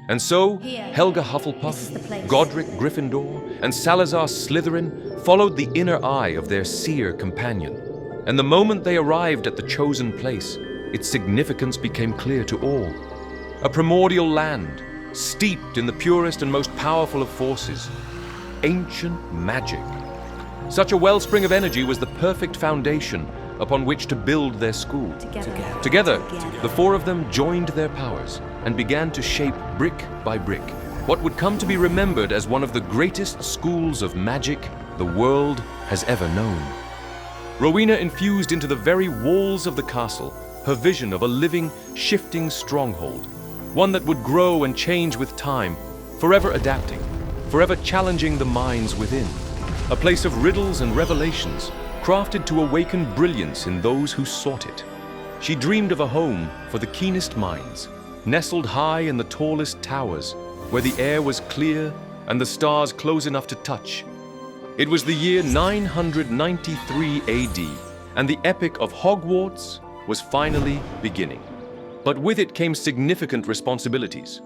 And so, Helga Hufflepuff, Godric Gryffindor, and Salazar Slytherin followed the inner eye of their seer companion. And the moment they arrived at the chosen place, its significance became clear to all. A primordial land, steeped in the purest and most powerful of forces, ancient magic. Such a wellspring of energy was the perfect foundation upon which to build their school. Together, the four of them joined their powers and began to shape brick by brick what would come to be remembered as one of the greatest schools of magic the world has ever known. Rowena infused into the very walls of the castle her vision of a living, shifting stronghold, one that would grow and change with time, forever adapting, forever challenging the minds within. A place of riddles and revelations, crafted to awaken brilliance in those who sought it. She dreamed of a home for the keenest minds, nestled high in the tallest towers, where the air was clear and the stars close enough to touch. It was the year 993 AD, and the epic of Hogwarts was finally beginning. But with it came significant responsibilities.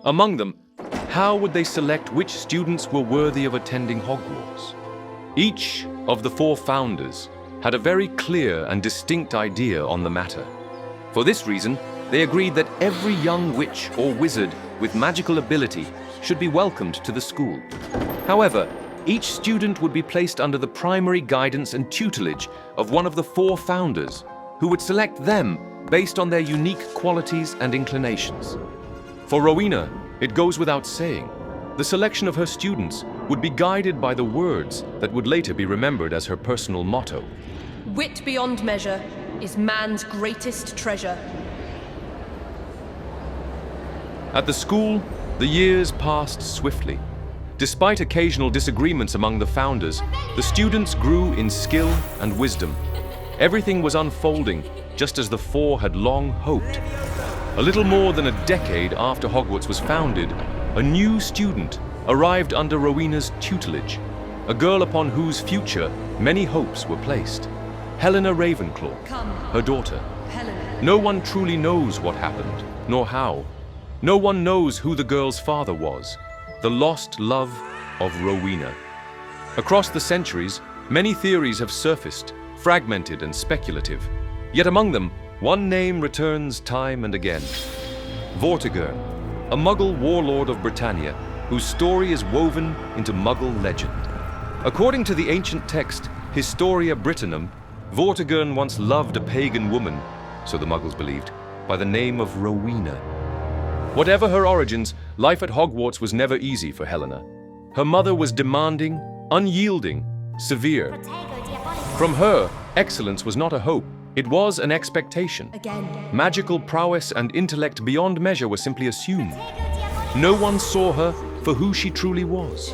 Among them, how would they select which students were worthy of attending Hogwarts? Each of the four founders had a very clear and distinct idea on the matter. For this reason, they agreed that every young witch or wizard with magical ability should be welcomed to the school. However, each student would be placed under the primary guidance and tutelage of one of the four founders, who would select them based on their unique qualities and inclinations. For Rowena, it goes without saying, the selection of her students would be guided by the words that would later be remembered as her personal motto. Wit beyond measure is man's greatest treasure. At the school, the years passed swiftly. Despite occasional disagreements among the founders, the students grew in skill and wisdom. Everything was unfolding just as the four had long hoped. A little more than a decade after Hogwarts was founded, a new student arrived under Rowena's tutelage, a girl upon whose future many hopes were placed. Helena Ravenclaw, her daughter. Helena. No one truly knows what happened, nor how. No one knows who the girl's father was, the lost love of Rowena. Across the centuries, many theories have surfaced, fragmented and speculative. Yet among them, one name returns time and again. Vortigern, a Muggle warlord of Britannia, whose story is woven into Muggle legend. According to the ancient text Historia Brittonum, Vortigern once loved a pagan woman, so the Muggles believed, by the name of Rowena. Whatever her origins, life at Hogwarts was never easy for Helena. Her mother was demanding, unyielding, severe. From her, excellence was not a hope, it was an expectation. Magical prowess and intellect beyond measure were simply assumed. No one saw her for who she truly was.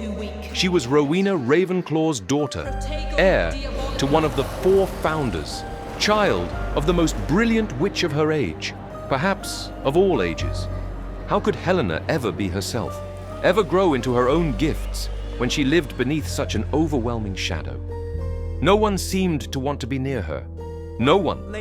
She was Rowena Ravenclaw's daughter, heir to one of the four founders, child of the most brilliant witch of her age, perhaps of all ages. How could Helena ever be herself, ever grow into her own gifts when she lived beneath such an overwhelming shadow? No one seemed to want to be near her. No one.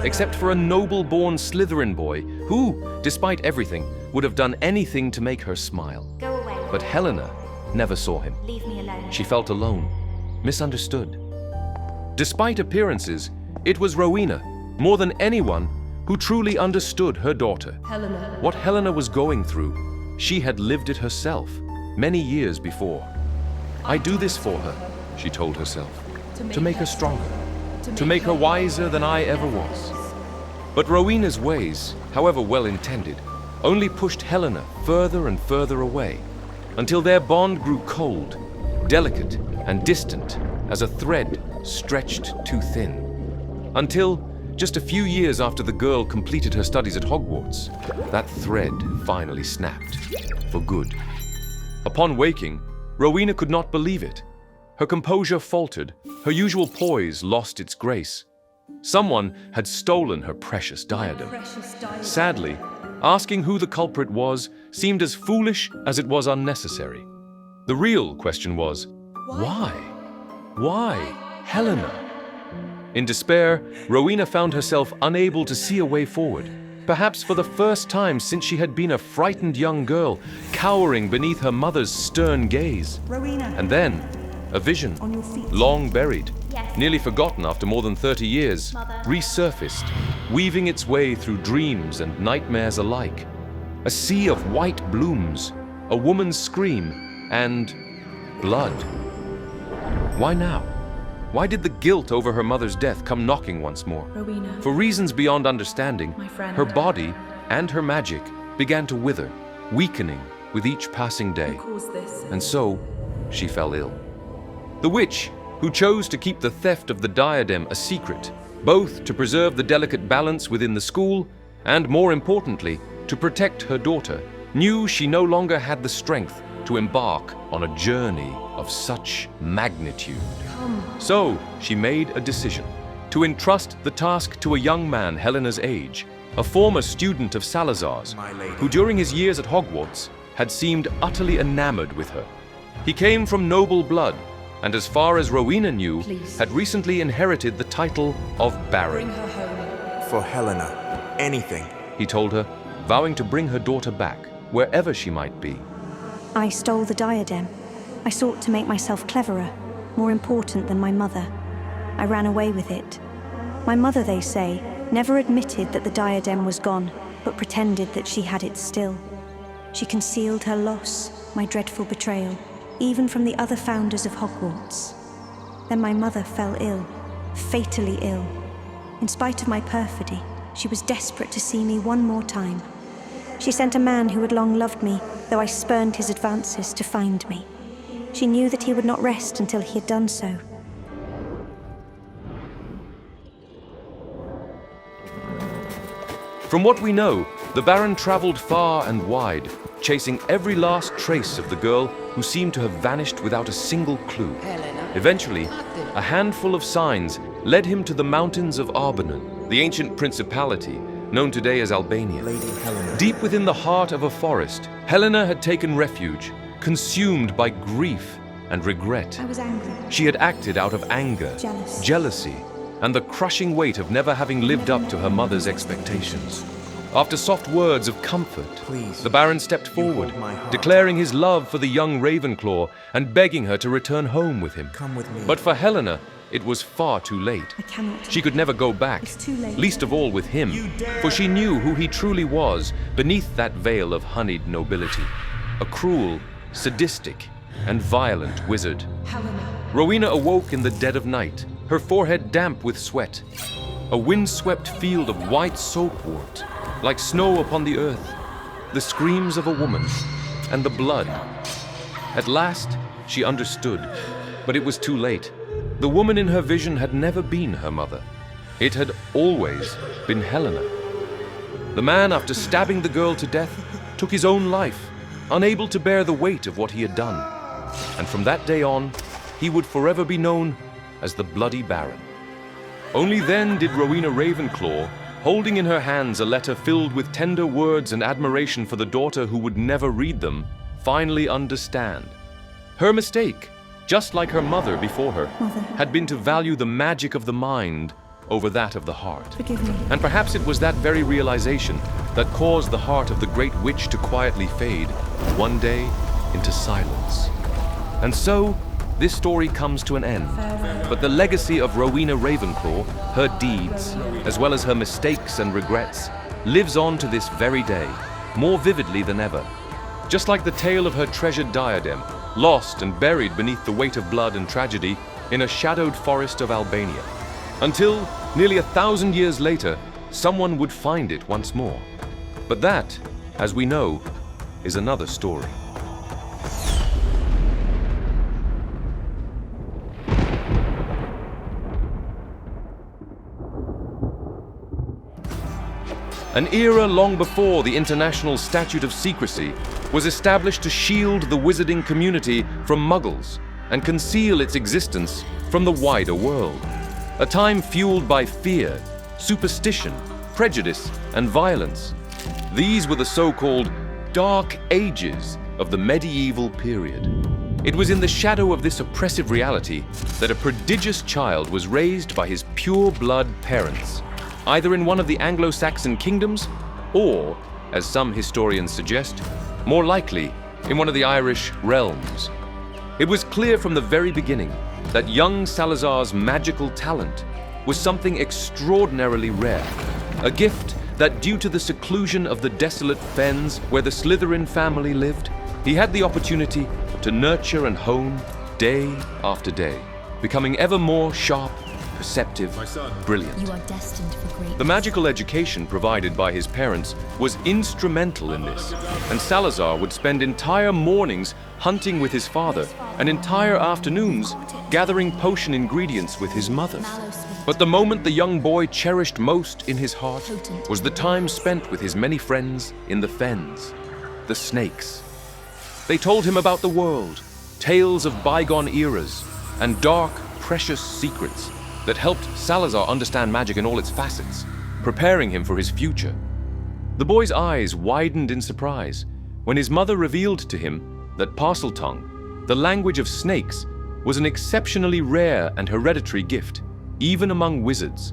Except for a noble-born Slytherin boy who, despite everything, would have done anything to make her smile. Go away. But Helena never saw him. Leave me alone. She felt alone, misunderstood. Despite appearances, it was Rowena, more than anyone, who truly understood her daughter. Helena. What Helena was going through, she had lived it herself many years before. I do this for her, she told herself, to make her stronger, to make her wiser than I ever was. But Rowena's ways, however well-intended, only pushed Helena further and further away, until their bond grew cold, delicate, and distant as a thread stretched too thin. Until, just a few years after the girl completed her studies at Hogwarts, that thread finally snapped, for good. Upon waking, Rowena could not believe it. Her composure faltered, her usual poise lost its grace. Someone had stolen her precious diadem. Sadly, asking who the culprit was seemed as foolish as it was unnecessary. The real question was, why? Why, Helena? In despair, Rowena found herself unable to see a way forward, perhaps for the first time since she had been a frightened young girl, cowering beneath her mother's stern gaze. Rowena. And then, a vision, On your feet. long buried, Yes. nearly forgotten after more than 30 years, Mother. resurfaced, weaving its way through dreams and nightmares alike. A sea of white blooms, a woman's scream, and blood. Why now? Why did the guilt over her mother's death come knocking once more? Rowena. For reasons beyond understanding, My friend. her body and her magic began to wither, weakening with each passing day. Who caused this? And so, she fell ill. The witch, who chose to keep the theft of the diadem a secret, both to preserve the delicate balance within the school and, more importantly, to protect her daughter, knew she no longer had the strength to embark on a journey of such magnitude. So, she made a decision to entrust the task to a young man Helena's age, a former student of Salazar's, who during his years at Hogwarts had seemed utterly enamored with her. He came from noble blood, and as far as Rowena knew, had recently inherited the title of Baron. For Helena, anything. He told her, vowing to bring her daughter back, wherever she might be. I stole the diadem. I sought to make myself cleverer, more important than my mother. I ran away with it. My mother, they say, never admitted that the diadem was gone, but pretended that she had it still. She concealed her loss, my dreadful betrayal, even from the other founders of Hogwarts. Then my mother fell ill, fatally ill. In spite of my perfidy, she was desperate to see me one more time. She sent a man who had long loved me, though I spurned his advances, to find me. She knew that he would not rest until he had done so. From what we know, the Baron traveled far and wide, chasing every last trace of the girl who seemed to have vanished without a single clue. Eventually, a handful of signs led him to the mountains of Arbanon, the ancient principality known today as Albania. Deep within the heart of a forest, Helena had taken refuge, consumed by grief and regret. I was angry. She had acted out of anger, jealousy, and the crushing weight of never having lived up to her mother's expectations. After soft words of comfort, the Baron stepped forward, declaring his love for the young Ravenclaw and begging her to return home with him. Come with me. But for Helena, it was far too late. I cannot. She could never go back, It's too late. least of all with him, for she knew who he truly was beneath that veil of honeyed nobility. A cruel, sadistic, and violent wizard. Rowena awoke in the dead of night, her forehead damp with sweat. A windswept field of white soapwort, like snow upon the earth. The screams of a woman, and the blood. At last, she understood, but it was too late. The woman in her vision had never been her mother. It had always been Helena. The man, after stabbing the girl to death, took his own life, unable to bear the weight of what he had done. And from that day on, he would forever be known as the Bloody Baron. Only then did Rowena Ravenclaw, holding in her hands a letter filled with tender words and admiration for the daughter who would never read them, finally understand. Her mistake, just like her mother before her, had been to value the magic of the mind over that of the heart. Forgive me. And perhaps it was that very realization that caused the heart of the great witch to quietly fade, one day, into silence. And so, this story comes to an end. But the legacy of Rowena Ravenclaw, her deeds, as well as her mistakes and regrets, lives on to this very day, more vividly than ever. Just like the tale of her treasured diadem, lost and buried beneath the weight of blood and tragedy in a shadowed forest of Albania. Until, nearly 1,000 years later, someone would find it once more. But that, as we know, is another story. An era long before the International Statute of Secrecy was established to shield the wizarding community from muggles and conceal its existence from the wider world. A time fueled by fear, superstition, prejudice, and violence. These were the so-called Dark Ages of the medieval period. It was in the shadow of this oppressive reality that a prodigious child was raised by his pure-blood parents, either in one of the Anglo-Saxon kingdoms or, as some historians suggest, more likely in one of the Irish realms. It was clear from the very beginning that young Salazar's magical talent was something extraordinarily rare, a gift that, due to the seclusion of the desolate fens where the Slytherin family lived, he had the opportunity to nurture and hone day after day, becoming ever more sharp, perceptive, brilliant. You are destined for greatness. The magical education provided by his parents was instrumental in this, and Salazar would spend entire mornings hunting with his father and entire afternoons gathering potion ingredients with his mother. But the moment the young boy cherished most in his heart was the time spent with his many friends in the fens, the snakes. They told him about the world, tales of bygone eras, and dark, precious secrets that helped Salazar understand magic in all its facets, preparing him for his future. The boy's eyes widened in surprise when his mother revealed to him that Parseltongue, the language of snakes, was an exceptionally rare and hereditary gift, even among wizards.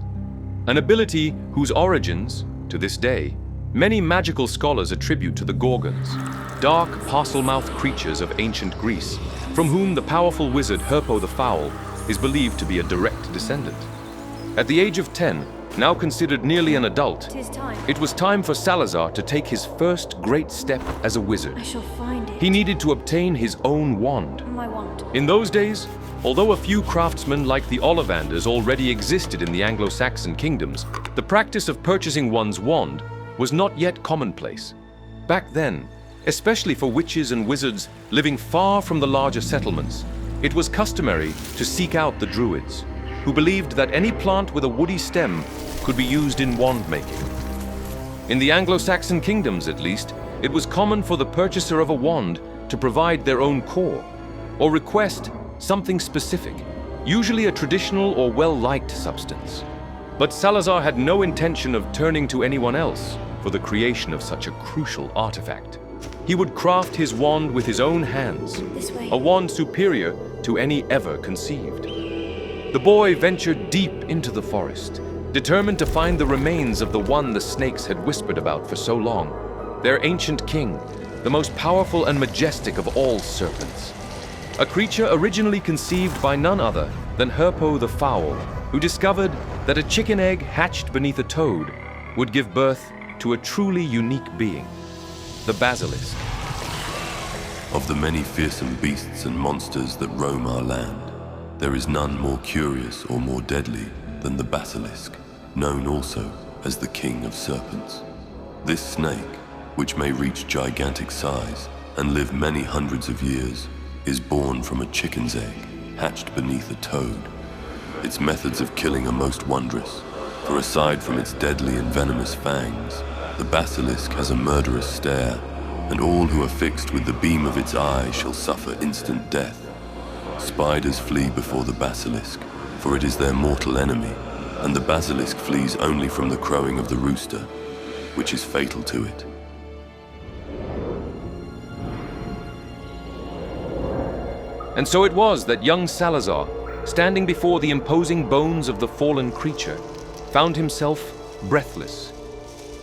An ability whose origins, to this day, many magical scholars attribute to the Gorgons, dark parcel-mouthed creatures of ancient Greece, from whom the powerful wizard Herpo the Foul is believed to be a direct descendant. At the age of 10, now considered nearly an adult, it was time for Salazar to take his first great step as a wizard. I shall find it. He needed to obtain his own wand. My wand. In those days, although a few craftsmen like the Ollivanders already existed in the Anglo-Saxon kingdoms, the practice of purchasing one's wand was not yet commonplace. Back then, especially for witches and wizards living far from the larger settlements, it was customary to seek out the druids, who believed that any plant with a woody stem could be used in wand making. In the Anglo-Saxon kingdoms, at least, it was common for the purchaser of a wand to provide their own core, or request something specific, usually a traditional or well-liked substance. But Salazar had no intention of turning to anyone else for the creation of such a crucial artifact. He would craft his wand with his own hands, a wand superior to any ever conceived. The boy ventured deep into the forest, determined to find the remains of the one the snakes had whispered about for so long, their ancient king, the most powerful and majestic of all serpents. A creature originally conceived by none other than Herpo the Foul, who discovered that a chicken egg hatched beneath a toad would give birth to a truly unique being, the basilisk. Of the many fearsome beasts and monsters that roam our land, there is none more curious or more deadly than the basilisk, known also as the king of serpents. This snake, which may reach gigantic size and live many hundreds of years, is born from a chicken's egg hatched beneath a toad. Its methods of killing are most wondrous, for aside from its deadly and venomous fangs, the basilisk has a murderous stare, and all who are fixed with the beam of its eye shall suffer instant death. Spiders flee before the basilisk, for it is their mortal enemy, and the basilisk flees only from the crowing of the rooster, which is fatal to it. And so it was that young Salazar, standing before the imposing bones of the fallen creature, found himself breathless.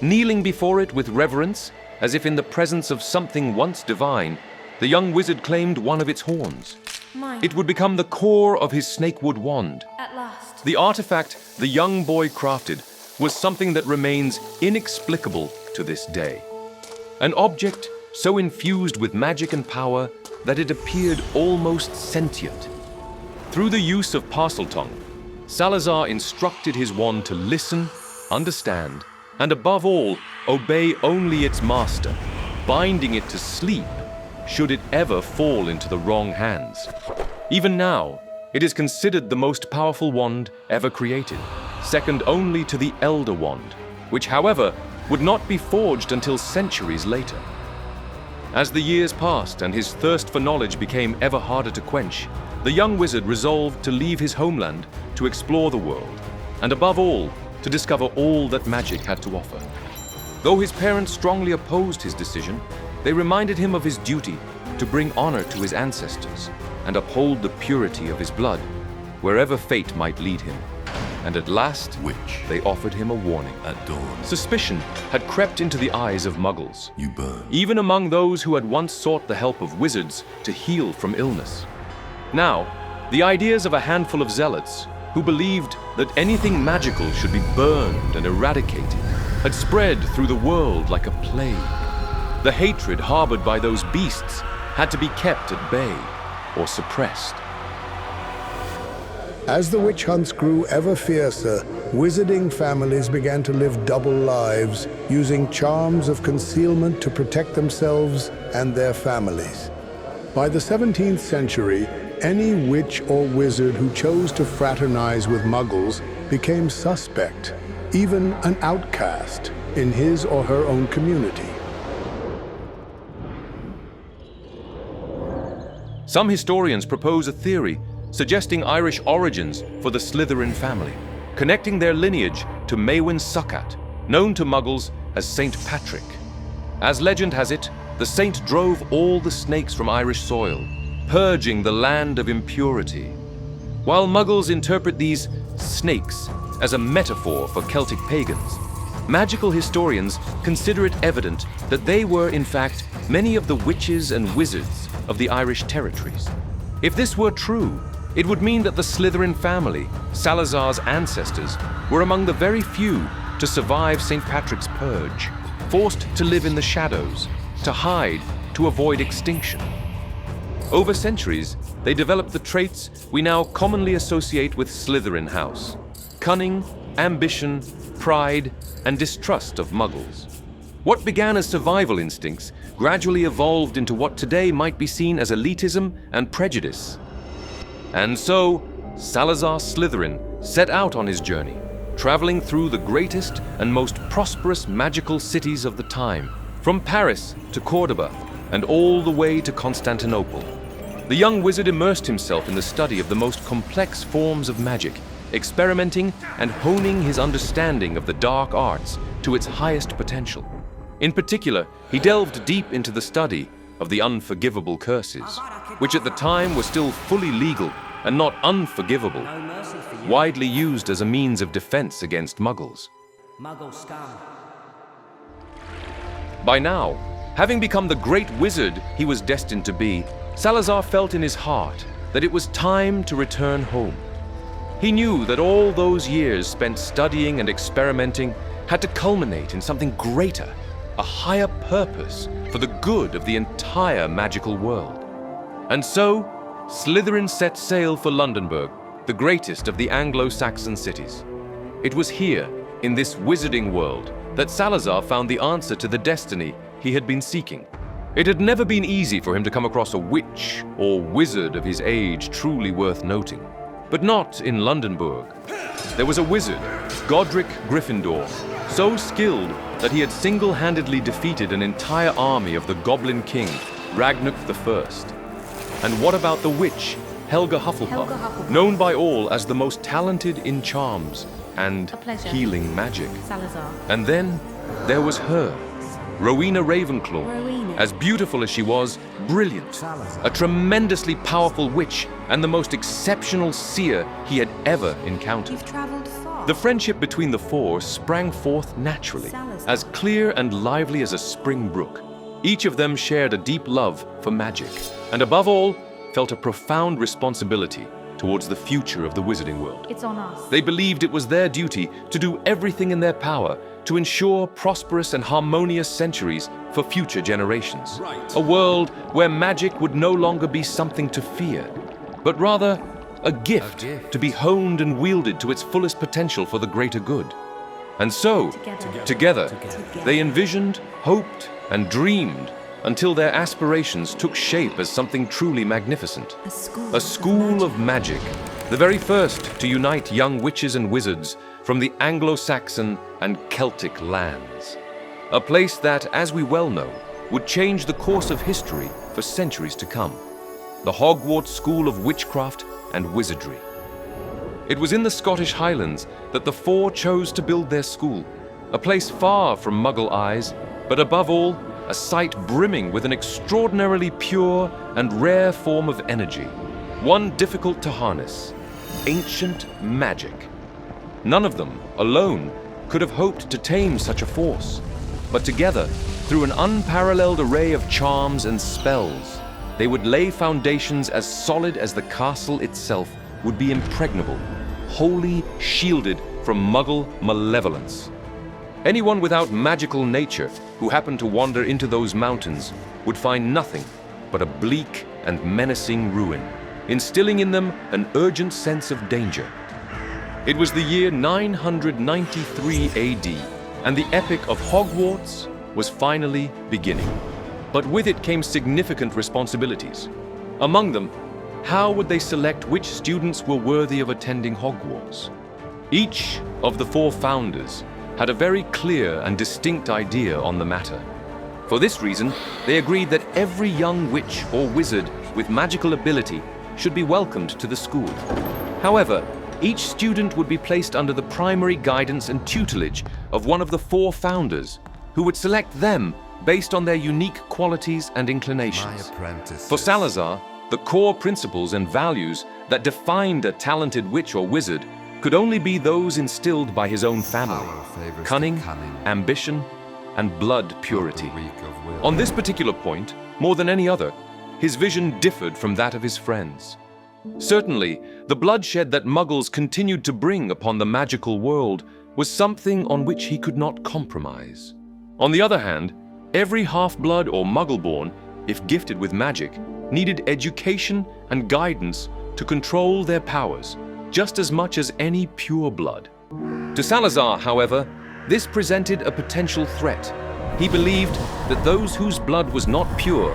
Kneeling before it with reverence, as if in the presence of something once divine, the young wizard claimed one of its horns. Mine. It would become the core of his snakewood wand. At last. The artifact the young boy crafted was something that remains inexplicable to this day. An object so infused with magic and power that it appeared almost sentient. Through the use of Parseltongue, Salazar instructed his wand to listen, understand, and above all, obey only its master, binding it to sleep should it ever fall into the wrong hands. Even now, it is considered the most powerful wand ever created, second only to the Elder Wand, which, however, would not be forged until centuries later. As the years passed and his thirst for knowledge became ever harder to quench, the young wizard resolved to leave his homeland to explore the world, and above all, to discover all that magic had to offer. Though his parents strongly opposed his decision, they reminded him of his duty to bring honor to his ancestors and uphold the purity of his blood, wherever fate might lead him. And at last, they offered him a warning. At dawn, suspicion had crept into the eyes of Muggles, you burn. even among those who had once sought the help of wizards to heal from illness. Now, the ideas of a handful of zealots who believed that anything magical should be burned and eradicated had spread through the world like a plague. The hatred harbored by those beasts had to be kept at bay or suppressed. As the witch hunts grew ever fiercer, wizarding families began to live double lives, using charms of concealment to protect themselves and their families. By the 17th century, any witch or wizard who chose to fraternize with Muggles became suspect, even an outcast, in his or her own community. Some historians propose a theory suggesting Irish origins for the Slytherin family, connecting their lineage to Maewyn Succat, known to Muggles as Saint Patrick. As legend has it, the saint drove all the snakes from Irish soil, purging the land of impurity. While Muggles interpret these snakes as a metaphor for Celtic pagans, magical historians consider it evident that they were, in fact, many of the witches and wizards of the Irish territories. If this were true, it would mean that the Slytherin family, Salazar's ancestors, were among the very few to survive St. Patrick's purge, forced to live in the shadows, to hide, to avoid extinction. Over centuries, they developed the traits we now commonly associate with Slytherin House: cunning, ambition, pride, and distrust of Muggles. What began as survival instincts gradually evolved into what today might be seen as elitism and prejudice. And so, Salazar Slytherin set out on his journey, traveling through the greatest and most prosperous magical cities of the time, from Paris to Cordoba and all the way to Constantinople. The young wizard immersed himself in the study of the most complex forms of magic, experimenting and honing his understanding of the dark arts to its highest potential. In particular, he delved deep into the study of the unforgivable curses, which at the time were still fully legal and not unforgivable, widely used as a means of defense against Muggles. Muggle scum. By now, having become the great wizard he was destined to be, Salazar felt in his heart that it was time to return home. He knew that all those years spent studying and experimenting had to culminate in something greater, a higher purpose for the good of the entire magical world. And so, Slytherin set sail for Londonburg, the greatest of the Anglo-Saxon cities. It was here, in this wizarding world, that Salazar found the answer to the destiny he had been seeking. It had never been easy for him to come across a witch or wizard of his age truly worth noting. But not in Londonburg. There was a wizard, Godric Gryffindor, so skilled that he had single-handedly defeated an entire army of the Goblin King, Ragnuk I. And what about the witch, Helga Hufflepuff, known by all as the most talented in charms and healing magic? Salazar. And then there was her, Rowena Ravenclaw, as beautiful as she was, brilliant, a tremendously powerful witch and the most exceptional seer he had ever encountered. You've traveled far. The friendship between the four sprang forth naturally, as clear and lively as a spring brook. Each of them shared a deep love for magic, and above all, felt a profound responsibility towards the future of the wizarding world. It's on us. They believed it was their duty to do everything in their power to ensure prosperous and harmonious centuries for future generations. A world where magic would no longer be something to fear, but rather a gift to be honed and wielded to its fullest potential for the greater good. And so, together, they envisioned, hoped, and dreamed until their aspirations took shape as something truly magnificent. A school of magic, the very first to unite young witches and wizards from the Anglo-Saxon and Celtic lands. A place that, as we well know, would change the course of history for centuries to come. The Hogwarts School of Witchcraft and Wizardry. It was in the Scottish Highlands that the four chose to build their school, a place far from Muggle eyes, but above all, a site brimming with an extraordinarily pure and rare form of energy, one difficult to harness, ancient magic. None of them, alone, could have hoped to tame such a force, but together, through an unparalleled array of charms and spells, they would lay foundations as solid as the castle itself would be impregnable, wholly shielded from Muggle malevolence. Anyone without magical nature who happened to wander into those mountains would find nothing but a bleak and menacing ruin, instilling in them an urgent sense of danger. It was the year 993 AD, and the epic of Hogwarts was finally beginning. But with it came significant responsibilities. Among them, how would they select which students were worthy of attending Hogwarts? Each of the four founders had a very clear and distinct idea on the matter. For this reason, they agreed that every young witch or wizard with magical ability should be welcomed to the school. However, each student would be placed under the primary guidance and tutelage of one of the four founders, who would select them based on their unique qualities and inclinations. For Salazar, the core principles and values that defined a talented witch or wizard could only be those instilled by his own family: cunning, ambition, and blood purity. On this particular point, more than any other, his vision differed from that of his friends. Certainly, the bloodshed that Muggles continued to bring upon the magical world was something on which he could not compromise. On the other hand, every half-blood or Muggle-born, if gifted with magic, needed education and guidance to control their powers, just as much as any pure blood. To Salazar, however, this presented a potential threat. He believed that those whose blood was not pure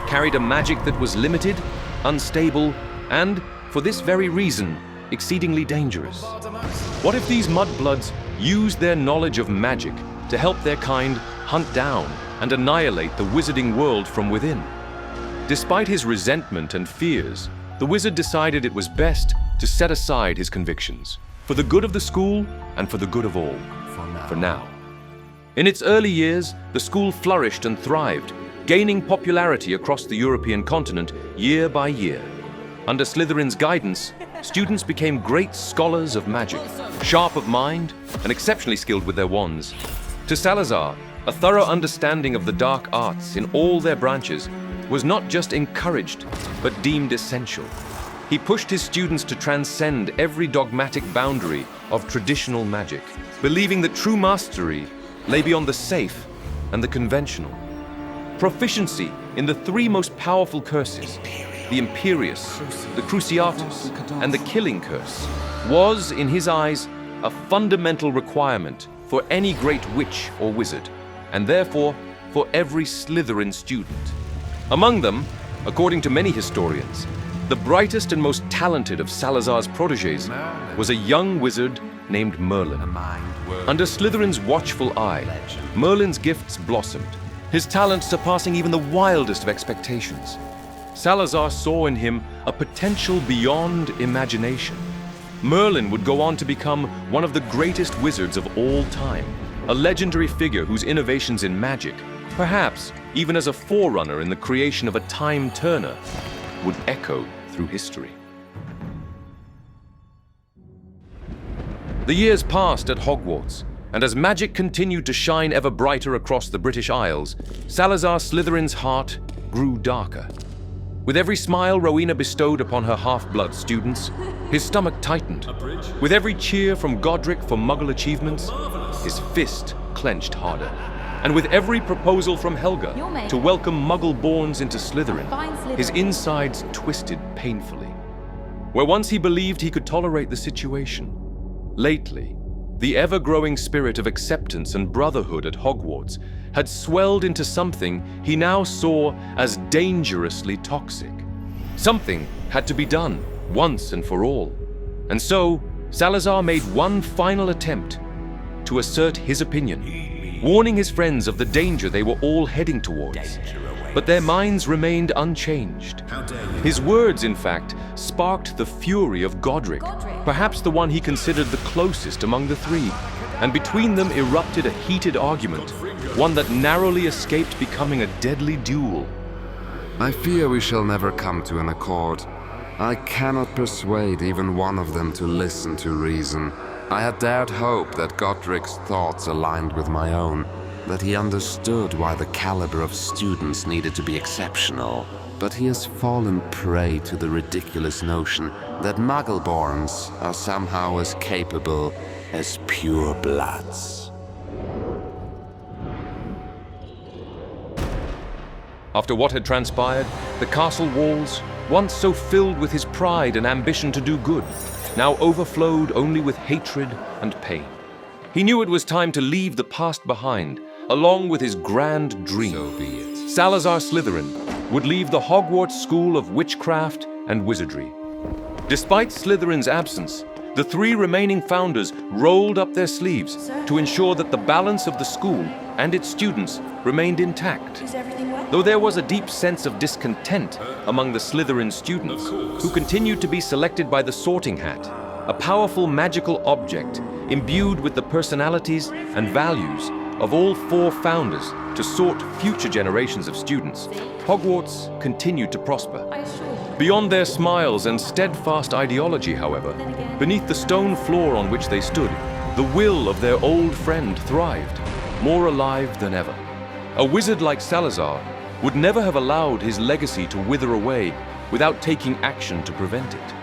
carried a magic that was limited, unstable, and, for this very reason, exceedingly dangerous. What if these mudbloods used their knowledge of magic to help their kind hunt down and annihilate the wizarding world from within? Despite his resentment and fears, the wizard decided it was best to set aside his convictions, for the good of the school and for the good of all, for now. In its early years, the school flourished and thrived, gaining popularity across the European continent year by year. Under Slytherin's guidance, students became great scholars of magic, sharp of mind, and exceptionally skilled with their wands. To Salazar, a thorough understanding of the dark arts in all their branches was not just encouraged, but deemed essential. He pushed his students to transcend every dogmatic boundary of traditional magic, believing that true mastery lay beyond the safe and the conventional. Proficiency in the three most powerful curses, the Imperius, the Cruciatus, and the Killing Curse, was, in his eyes, a fundamental requirement for any great witch or wizard, and therefore for every Slytherin student. Among them, according to many historians, the brightest and most talented of Salazar's protégés was a young wizard named Merlin. Under Slytherin's watchful eye, Merlin's gifts blossomed, his talent surpassing even the wildest of expectations. Salazar saw in him a potential beyond imagination. Merlin would go on to become one of the greatest wizards of all time, a legendary figure whose innovations in magic, perhaps even as a forerunner in the creation of a time-turner, would echo through history. The years passed at Hogwarts, and as magic continued to shine ever brighter across the British Isles, Salazar Slytherin's heart grew darker. With every smile Rowena bestowed upon her half-blood students, his stomach tightened. With every cheer from Godric for Muggle achievements, his fist clenched harder. And with every proposal from Helga to welcome Muggle-borns into Slytherin, his insides twisted painfully. Where once he believed he could tolerate the situation, lately, the ever-growing spirit of acceptance and brotherhood at Hogwarts had swelled into something he now saw as dangerously toxic. Something had to be done, once and for all. And so, Salazar made one final attempt to assert his opinion, warning his friends of the danger they were all heading towards. But their minds remained unchanged. His words, in fact, sparked the fury of Godric, perhaps the one he considered the closest among the three, and between them erupted a heated argument, one that narrowly escaped becoming a deadly duel. I fear we shall never come to an accord. I cannot persuade even one of them to listen to reason. I had dared hope that Godric's thoughts aligned with my own, that he understood why the caliber of students needed to be exceptional. But he has fallen prey to the ridiculous notion that Muggleborns are somehow as capable as purebloods. After what had transpired, the castle walls, once so filled with his pride and ambition to do good, now overflowed only with hatred and pain. He knew it was time to leave the past behind, along with his grand dream. So be it. Salazar Slytherin would leave the Hogwarts School of Witchcraft and Wizardry. Despite Slytherin's absence, the three remaining founders rolled up their sleeves to ensure that the balance of the school and its students remained intact. Is everything well? Though there was a deep sense of discontent among the Slytherin students, who continued to be selected by the Sorting Hat, a powerful magical object imbued with the personalities and values of all four founders to sort future generations of students, Hogwarts continued to prosper. Beyond their smiles and steadfast ideology, however, beneath the stone floor on which they stood, the will of their old friend thrived, more alive than ever. A wizard like Salazar would never have allowed his legacy to wither away without taking action to prevent it.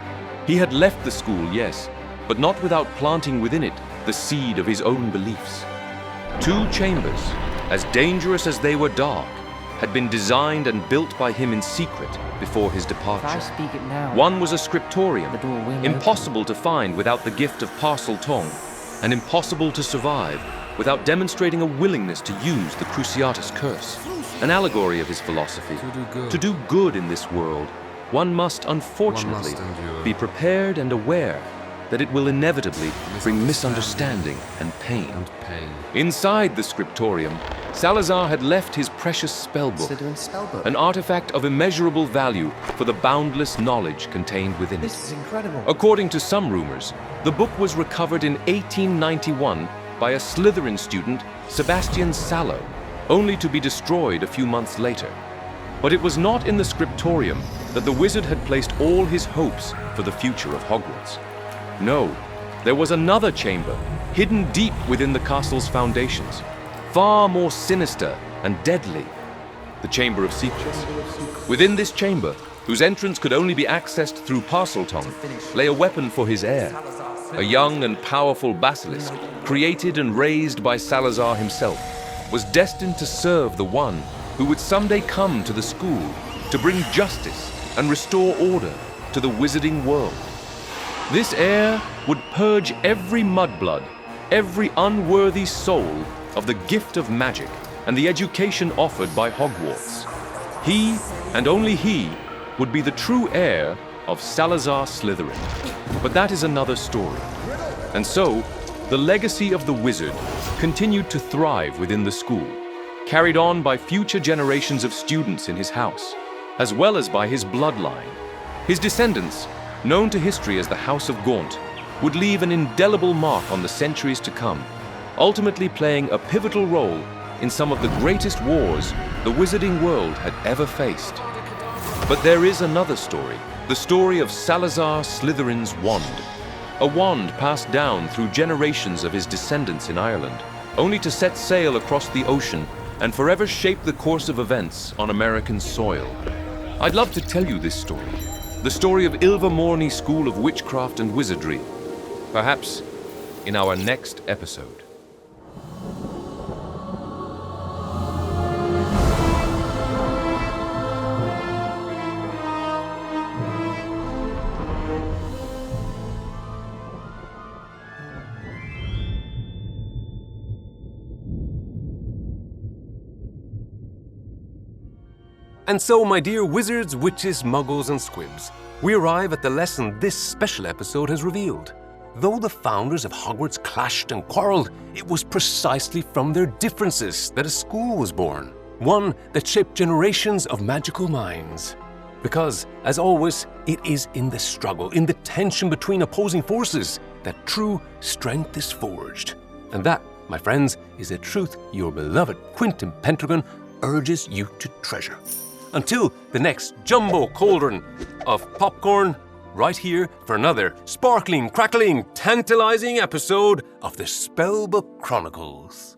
He had left the school, yes, but not without planting within it the seed of his own beliefs. 2 chambers, as dangerous as they were dark, had been designed and built by him in secret before his departure. One was a scriptorium, impossible to find without the gift of Parseltongue, and impossible to survive without demonstrating a willingness to use the Cruciatus Curse, an allegory of his philosophy. To do good in this world, one must unfortunately be prepared and aware that it will inevitably bring misunderstanding and pain. Inside the scriptorium, Salazar had left his precious spellbook, an artifact of immeasurable value for the boundless knowledge contained within it. This is incredible. According to some rumors, the book was recovered in 1891 by a Slytherin student, Sebastian Sallow, only to be destroyed a few months later. But it was not in the scriptorium that the wizard had placed all his hopes for the future of Hogwarts. No, there was another chamber, hidden deep within the castle's foundations, far more sinister and deadly, the Chamber of Secrets. Within this chamber, whose entrance could only be accessed through Parseltongue, lay a weapon for his heir, a young and powerful basilisk, created and raised by Salazar himself, was destined to serve the one who would someday come to the school to bring justice and restore order to the wizarding world. This heir would purge every mudblood, every unworthy soul of the gift of magic and the education offered by Hogwarts. He, and only he, would be the true heir of Salazar Slytherin. But that is another story. And so, the legacy of the wizard continued to thrive within the school, carried on by future generations of students in his house, as well as by his bloodline. His descendants, known to history as the House of Gaunt, would leave an indelible mark on the centuries to come, ultimately playing a pivotal role in some of the greatest wars the wizarding world had ever faced. But there is another story, the story of Salazar Slytherin's wand, a wand passed down through generations of his descendants in Ireland, only to set sail across the ocean and forever shape the course of events on American soil. I'd love to tell you this story, the story of Ilvermorny School of Witchcraft and Wizardry, perhaps in our next episode. And so, my dear wizards, witches, muggles, and squibs, we arrive at the lesson this special episode has revealed. Though the founders of Hogwarts clashed and quarreled, it was precisely from their differences that a school was born, one that shaped generations of magical minds. Because, as always, it is in the struggle, in the tension between opposing forces, that true strength is forged. And that, my friends, is a truth your beloved Quentin Pendragon urges you to treasure. Until the next jumbo cauldron of popcorn, right here for another sparkling, crackling, tantalizing episode of the Spellbook Chronicles.